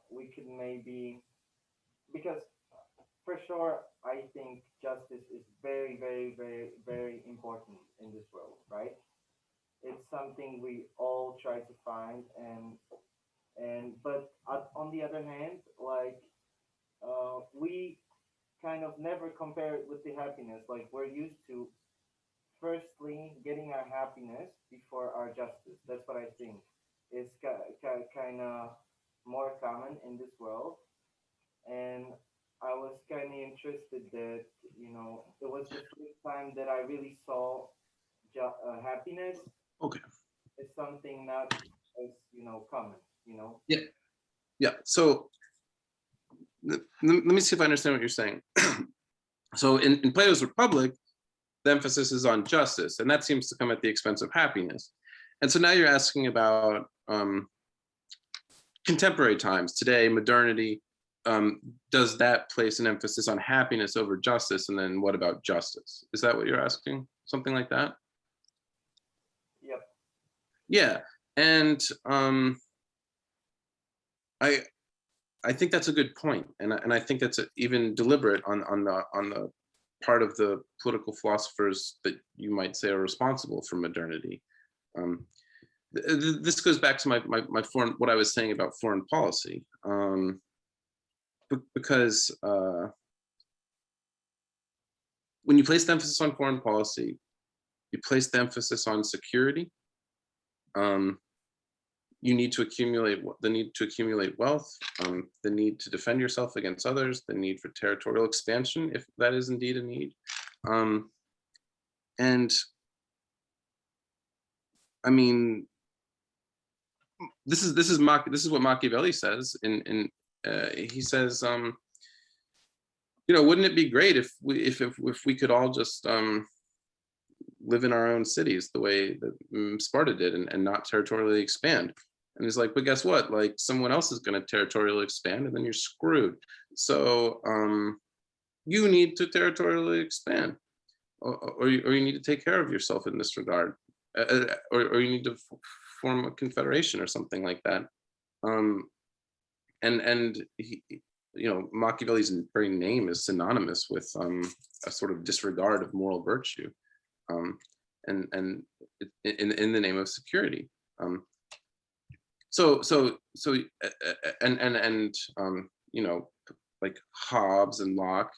we could maybe, because for sure, I think justice is very, very, very, very important in this world, right? It's something we all try to find, but on the other hand, like we kind of never compare it with the happiness. Like, we're used to firstly getting our happiness before our justice. That's what I think is kind of more common in this world. And I was kind of interested that, you know, it was the first time that I really saw happiness. Okay. It's something not as, you know, common, you know? Yeah. So let me see if I understand what you're saying. So in Plato's Republic, the emphasis is on justice, and that seems to come at the expense of happiness. And so now you're asking about contemporary times, today, modernity. does that place an emphasis on happiness over justice? And then what about justice? Is that what you're asking? Something like that? Yep. Yeah, and I think that's a good point, and I think that's even deliberate on the part of the political philosophers that you might say are responsible for modernity. This goes back to my foreign, what I was saying about foreign policy, because when you place the emphasis on foreign policy, you place the emphasis on security. You need to accumulate the need to accumulate wealth, the need to defend yourself against others, the need for territorial expansion, if that is indeed a need. And I mean, this is what Machiavelli says. He says, you know, wouldn't it be great if we could all just live in our own cities the way that Sparta did and not territorially expand? And he's like, but guess what? Like, someone else is going to territorially expand, and then you're screwed. So you need to territorially expand, or you need to take care of yourself in this regard, or you need to form a confederation or something like that. And he, you know, Machiavelli's very name is synonymous with a sort of disregard of moral virtue, and in the name of security. So you know, like Hobbes and Locke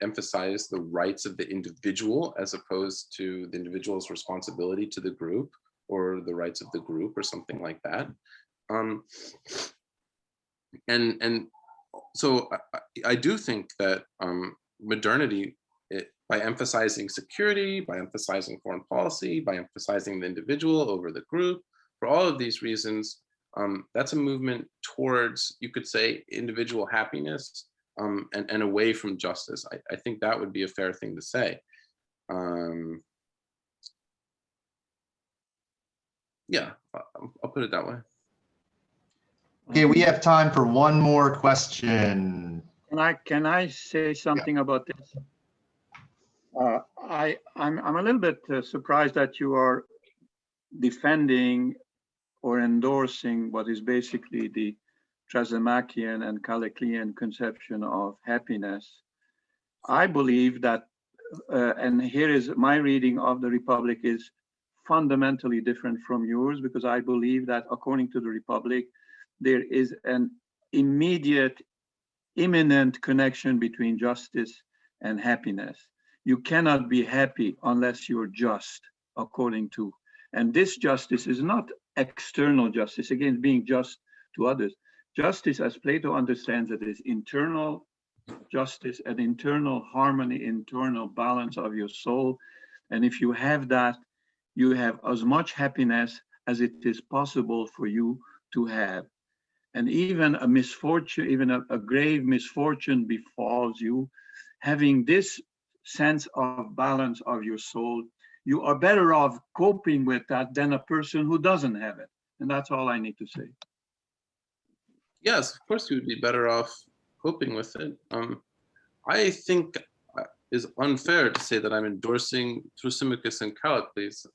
emphasize the rights of the individual as opposed to the individual's responsibility to the group, or the rights of the group, or something like that. And so I do think that modernity, by emphasizing security, by emphasizing foreign policy, by emphasizing the individual over the group, for all of these reasons, that's a movement towards, you could say, individual happiness, and away from justice. I think that would be a fair thing to say. Yeah, I'll put it that way. Okay, we have time for one more question. Can I say something about this? I'm a little bit surprised that you are defending or endorsing what is basically the Thrasymachiean and Calliclean conception of happiness. I believe that, and here is my reading of the Republic, is fundamentally different from yours, because I believe that according to the Republic, there is an immediate, imminent connection between justice and happiness. You cannot be happy unless you're just, according to, and this justice is not external justice, again, being just to others. Justice, as Plato understands it, is internal justice, an internal harmony, internal balance of your soul. And if you have that, you have as much happiness as it is possible for you to have. And even a misfortune, even a grave misfortune befalls you, having this sense of balance of your soul, you are better off coping with that than a person who doesn't have it. And that's all I need to say. Yes, of course you would be better off coping with it. I think it's unfair to say that I'm endorsing Thrasymachus and Callicles.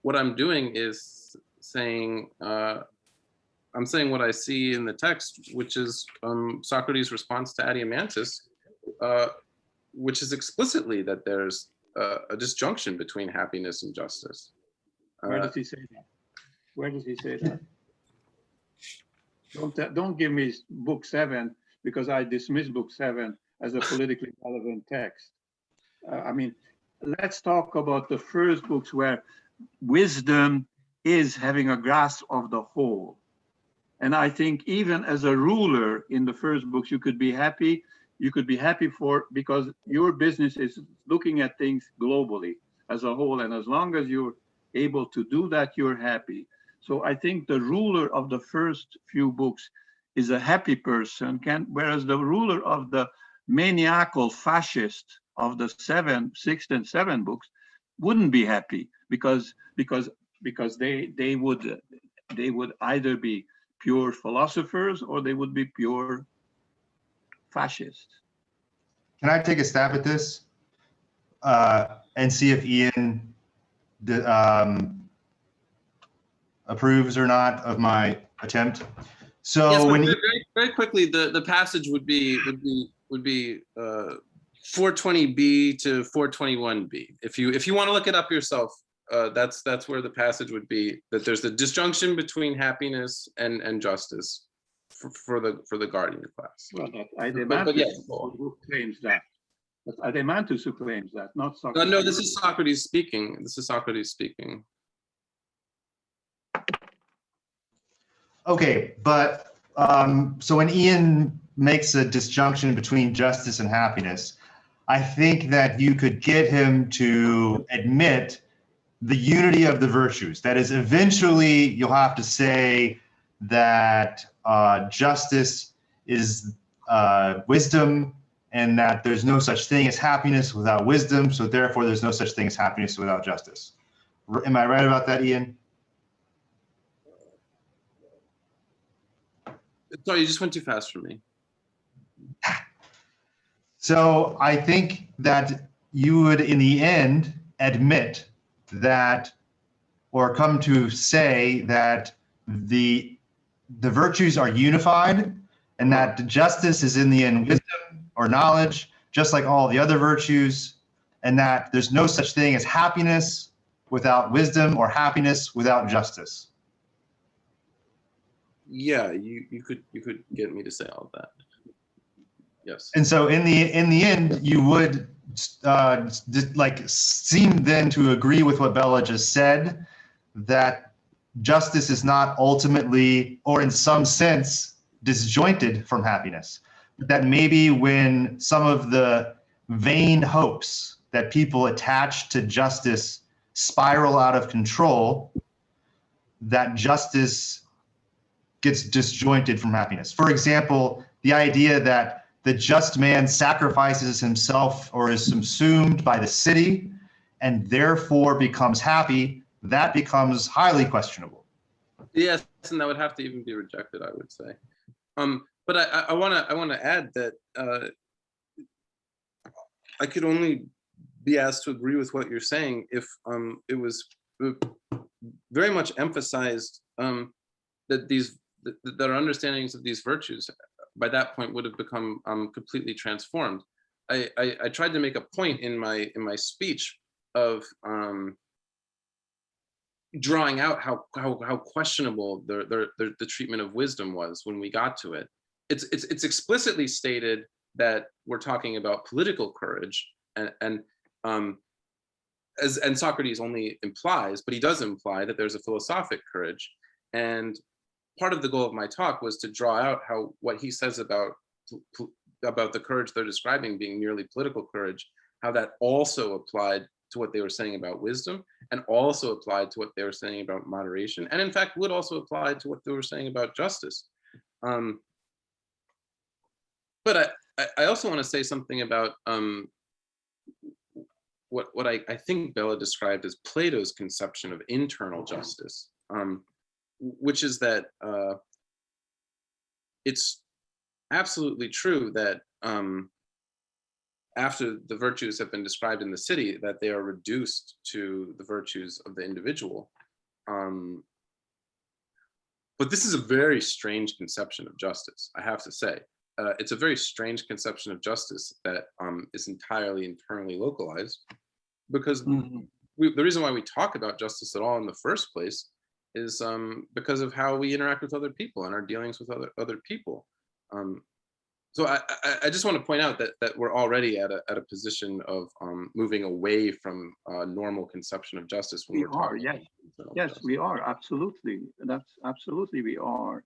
What I'm doing is saying, I'm saying what I see in the text, which is Socrates' response to Adeimantus, which is explicitly that there's a disjunction between happiness and justice. Where does he say that? Where does he say that? Don't give me book 7, because I dismiss book 7 as a politically relevant text. I mean, let's talk about the first books where wisdom is having a grasp of the whole. And I think even as a ruler in the first books, you could be happy. You could be happy because your business is looking at things globally as a whole. And as long as you're able to do that, you're happy. So I think the ruler of the first few books is a happy person, whereas the ruler of the maniacal fascist of the 6th and 7th books wouldn't be happy, because they would either be pure philosophers or they would be pure fascist. Can I take a stab at this and see if Ian approves or not of my attempt? So yes, when very quickly, the passage would be 420b to 421b. If you want to look it up yourself, that's where the passage would be. That there's the disjunction between happiness and justice for the guardian class. Well, Adeimantus yes, who claims that. That's Adeimantus who claims that, not Socrates. No, this is Socrates speaking. This is Socrates speaking. Okay, but so when Ian makes a disjunction between justice and happiness, I think that you could get him to admit the unity of the virtues. That is, eventually you'll have to say that justice is wisdom, and that there's no such thing as happiness without wisdom, so therefore there's no such thing as happiness without justice. Am I right about that, Ian? Sorry, you just went too fast for me. So I think that you would, in the end, admit that, or come to say that the virtues are unified, and that justice is in the end wisdom or knowledge, just like all the other virtues, and that there's no such thing as happiness without wisdom or happiness without justice. Yeah, you could get me to say all of that. Yes. And so in the end, you would like seem then to agree with what Bella just said, that justice is not ultimately, or in some sense, disjointed from happiness. That maybe when some of the vain hopes that people attach to justice spiral out of control, that justice gets disjointed from happiness. For example, the idea that the just man sacrifices himself or is subsumed by the city and therefore becomes happy, that becomes highly questionable. Yes, and that would have to even be rejected, I would say. But I want to add that I could only be asked to agree with what you're saying if it was very much emphasized that that our understandings of these virtues by that point would have become completely transformed. I tried to make a point in my speech of drawing out how questionable the treatment of wisdom was when we got to it. It's explicitly stated that we're talking about political courage, and Socrates only implies, but he does imply that there's a philosophic courage. And part of the goal of my talk was to draw out how what he says about the courage they're describing being merely political courage, how that also applied to what they were saying about wisdom, and also applied to what they were saying about moderation, and in fact would also apply to what they were saying about justice. But I also want to say something about what I think Bella described as Plato's conception of internal justice, which is that it's absolutely true that after the virtues have been described in the city, that they are reduced to the virtues of the individual. But this is a very strange conception of justice, I have to say. It's a very strange conception of justice that is entirely internally localized, because the reason why we talk about justice at all in the first place is because of how we interact with other people and our dealings with other people. So I just want to point out that we're already at a position of moving away from a normal conception of justice when we're talking. Yes, we are, absolutely. That's absolutely we are.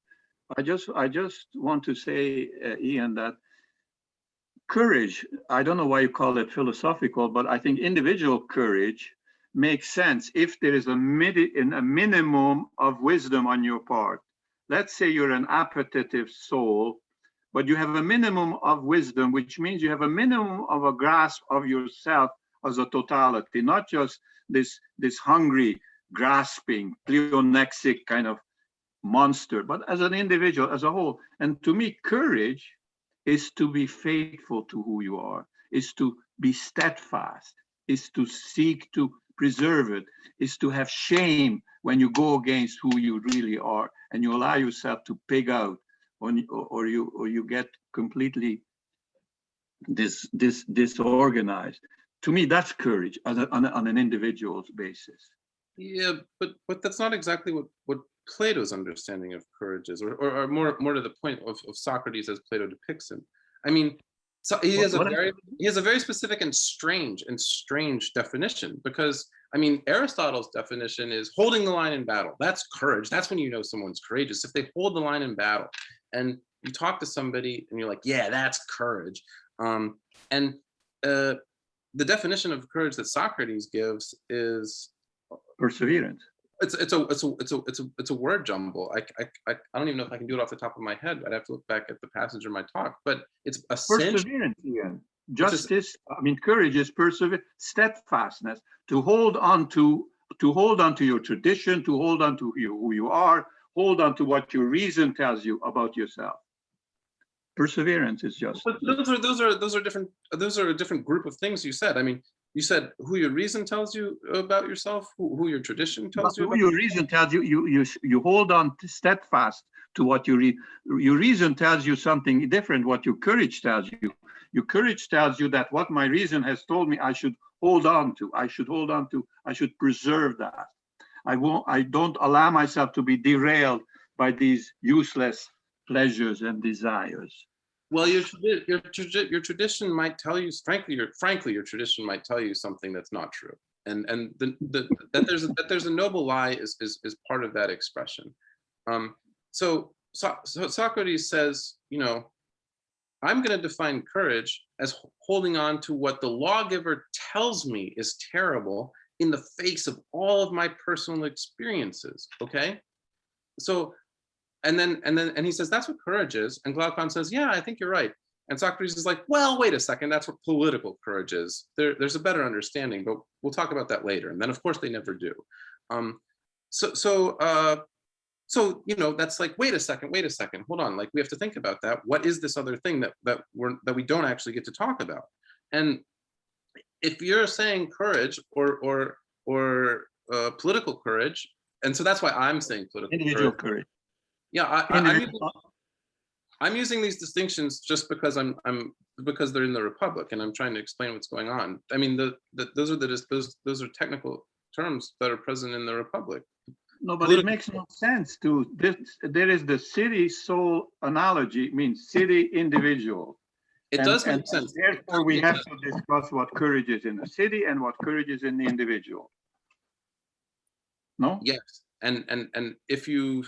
I just want to say, Ian, that courage, I don't know why you call it philosophical, but I think individual courage makes sense if there is a minimum of wisdom on your part. Let's say you're an appetitive soul, but you have a minimum of wisdom, which means you have a minimum of a grasp of yourself as a totality, not just this hungry, grasping, pleonexic kind of monster, but as an individual, as a whole. And to me, courage is to be faithful to who you are, is to be steadfast, is to seek to preserve it, is to have shame when you go against who you really are and you allow yourself to pig out, or you get completely disorganized. To me, that's courage on an individual's basis. Yeah, but that's not exactly what Plato's understanding of courage is, or more to the point of Socrates as Plato depicts him. I mean, so he has a very specific and strange definition, because I mean, Aristotle's definition is holding the line in battle. That's courage. That's when you know someone's courageous, if they hold the line in battle. And you talk to somebody and you're like, yeah, that's courage. The definition of courage that Socrates gives is perseverance. It's a word jumble. I don't even know if I can do it off the top of my head. I'd have to look back at the passage of my talk, but it's perseverance. Ian. Justice. I mean, courage is perseverance, steadfastness, to hold on to your tradition, to hold on to who you are, hold on to what your reason tells you about yourself. Perseverance is just. But those are different. Those are a different group of things you said. I mean, you said who your reason tells you about yourself, who your tradition tells you. Who your reason tells you. You hold on to steadfast to what your reason tells you something different. What your courage tells you. Your courage tells you that what my reason has told me I should hold on to. I should preserve that. I don't allow myself to be derailed by these useless pleasures and desires. Well, your tradition might tell you, frankly, your tradition might tell you something that's not true, and that there's a noble lie is part of that expression. So Socrates says, you know, I'm going to define courage as holding on to what the lawgiver tells me is terrible in the face of all of my personal experiences. Okay, so. And then he says, that's what courage is. And Glaucon says, yeah, I think you're right. And Socrates is like, well, wait a second, that's what political courage is. There's a better understanding, but we'll talk about that later. And then of course they never do. So you know, that's like, wait a second, hold on. Like, we have to think about that. What is this other thing that we don't actually get to talk about? And if you're saying courage or political courage, and so that's why I'm saying political individual courage. Yeah, I'm using these distinctions just because because they're in the Republic, and I'm trying to explain what's going on. I mean, those are technical terms that are present in the Republic. No, but it makes no sense to this. There is the city soul analogy, means city individual. It does make sense. Therefore, we have to discuss what courage is in the city and what courage is in the individual. No? Yes, and if you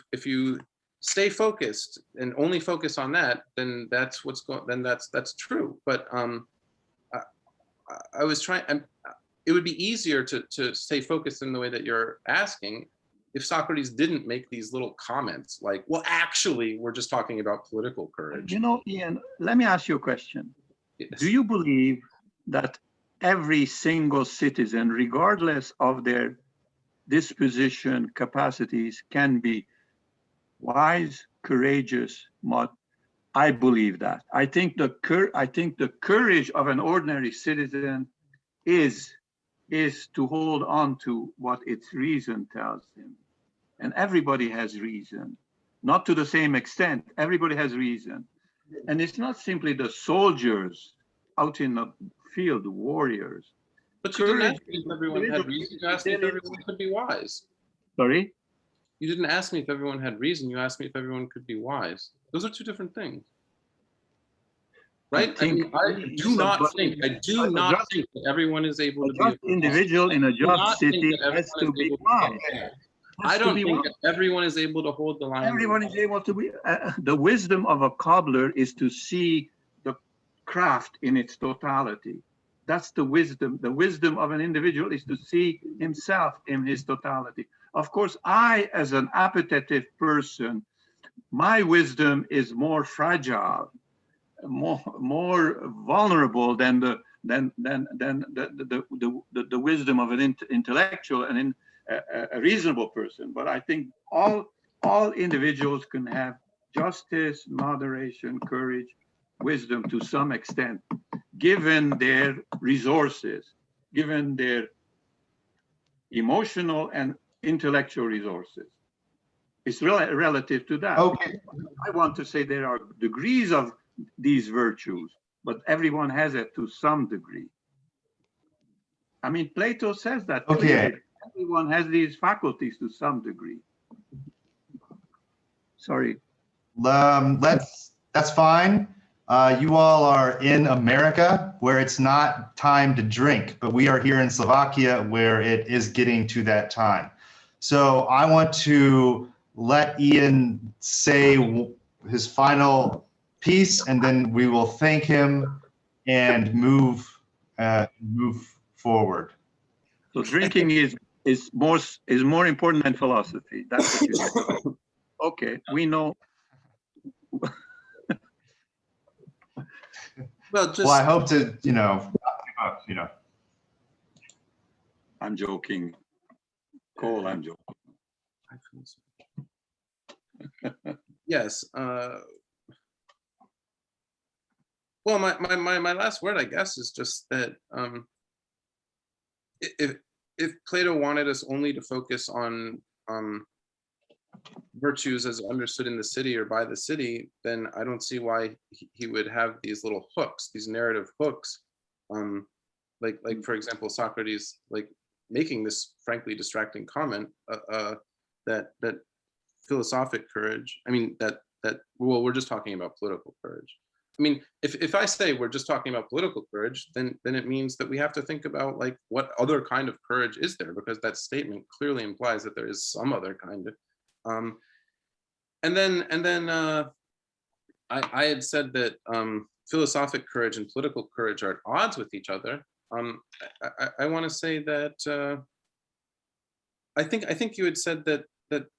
stay focused and only focus on that, then that's what's going. Then that's true. But I was trying. It would be easier to stay focused in the way that you're asking if Socrates didn't make these little comments like, well, actually, we're just talking about political courage. You know, Ian, let me ask you a question. Yes. Do you believe that every single citizen, regardless of their disposition, capacities, can be wise, courageous? I believe that. I think the courage of an ordinary citizen is to hold on to what its reason tells him. And everybody has reason, not to the same extent. Everybody has reason. And it's not simply the soldiers out in the field, the warriors. But you didn't ask me if everyone had reason. You asked me if everyone could be wise. Sorry? You didn't ask me if everyone had reason. You asked me if everyone could be wise. Those are two different things. Right? I do not think that everyone is able to be an individual in a just city has to be wise. I don't think that everyone is able to hold the line. Everyone is able to be. The wisdom of a cobbler is to see the craft in its totality. That's the wisdom. The wisdom of an individual is to see himself in his totality. Of course, I, as an appetitive person, my wisdom is more fragile, more vulnerable than the wisdom of an intellectual and a reasonable person. But I think all individuals can have justice, moderation, courage, wisdom to some extent, given their resources, given their emotional and intellectual resources. It's relative to that. Okay. I want to say there are degrees of these virtues, but everyone has it to some degree. I mean, Plato says that Okay. clearly. Everyone has these faculties to some degree. Sorry. That's fine. You all are in America where it's not time to drink, but we are here in Slovakia where it is getting to that time. So I want to let Ian say his final piece, and then we will thank him and move forward. So drinking is more important than philosophy. That's what you said. Okay, we know. Well, just Well, I hope to, I'm joking. Cole, I'm joking. yes. Well, my last word, I guess, is just that if Plato wanted us only to focus on virtues as understood in the city or by the city, then I don't see why he would have these little hooks, these narrative hooks, like for example, Socrates like making this frankly distracting comment that philosophic courage. I mean that well, we're just talking about political courage. I mean, if I say we're just talking about political courage, then it means that we have to think about like what other kind of courage is there, because that statement clearly implies that there is some other kind of. And then I had said that philosophic courage and political courage are at odds with each other. I want to say that I think you had said that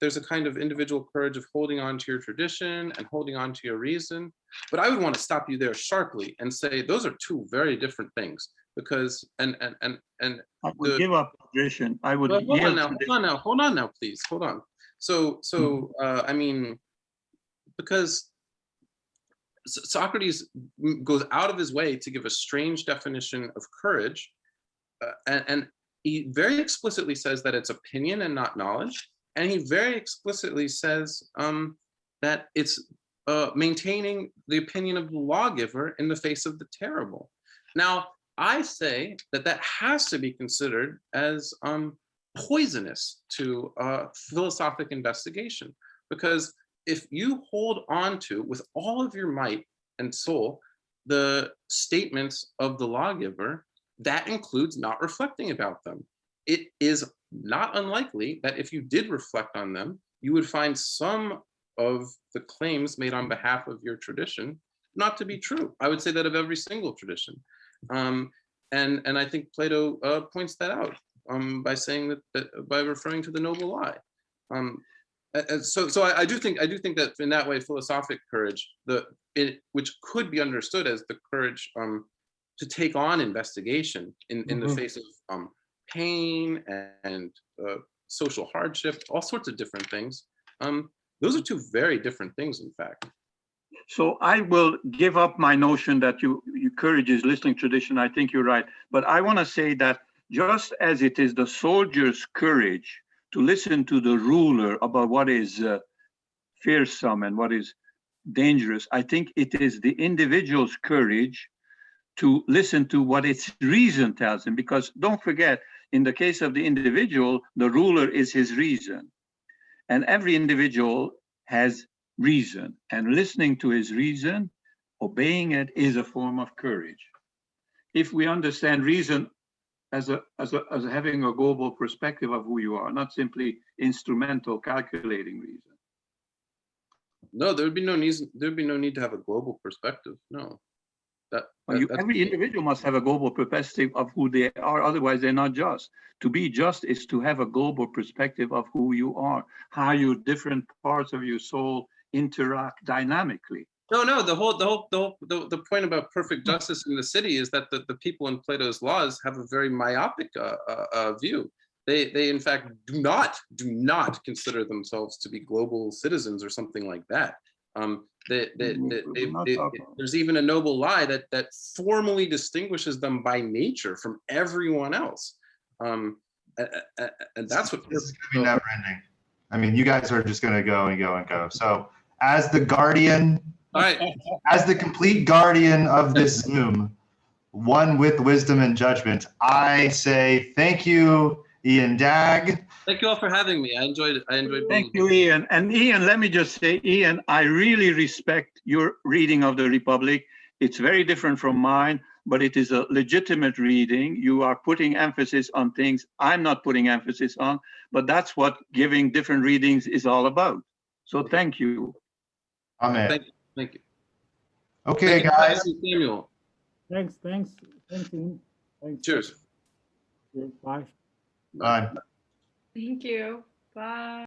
there's a kind of individual courage of holding on to your tradition and holding on to your reason. But I would want to stop you there sharply and say those are two very different things, because and I would give up tradition. I would. Well, hold on now, please, hold on. So I mean, because Socrates goes out of his way to give a strange definition of courage, and he very explicitly says that it's opinion and not knowledge, and he very explicitly says that it's maintaining the opinion of the lawgiver in the face of the terrible. Now, I say that has to be considered as poisonous to philosophic investigation, because if you hold on to, with all of your might and soul, the statements of the lawgiver, that includes not reflecting about them. It is not unlikely that if you did reflect on them, you would find some of the claims made on behalf of your tradition not to be true. I would say that of every single tradition. And I think Plato points that out by saying that by referring to the noble lie. So I do think that in that way, philosophic courage, which could be understood as the courage to take on investigation in the face of pain and social hardship, all sorts of different things. Those are two very different things, in fact. So I will give up my notion that your courage is listening tradition. I think you're right. But I want to say that just as it is the soldier's courage to listen to the ruler about what is fearsome and what is dangerous, I think it is the individual's courage to listen to what its reason tells him. Because don't forget, in the case of the individual, the ruler is his reason. And every individual has reason, and listening to his reason, obeying it, is a form of courage. If we understand reason as having a global perspective of who you are, not simply instrumental calculating reason. No, there would be no need to have a global perspective. No. Every individual must have a global perspective of who they are, otherwise they're not just. To be just is to have a global perspective of who you are, how your different parts of your soul interact dynamically. No, the point about perfect justice in the city is that the people in Plato's laws have a very myopic view. They in fact do not consider themselves to be global citizens or something like that. There's even a noble lie that formally distinguishes them by nature from everyone else. And that's what this is going to be never ending. I mean, you guys are just going to go and go and go. So as the guardian, all right, as the complete guardian of this Zoom, one with wisdom and judgment, I say thank you, Ian Dagg. Thank you all for having me. I enjoyed it. Thank you, Ian. And Ian, let me just say, Ian, I really respect your reading of the Republic. It's very different from mine, but it is a legitimate reading. You are putting emphasis on things I'm not putting emphasis on, but that's what giving different readings is all about. So thank you. Amen. Thank you. Okay, guys. Samuel. Thanks, Ian. Thanks. Cheers. Bye. Bye. Thank you. Bye.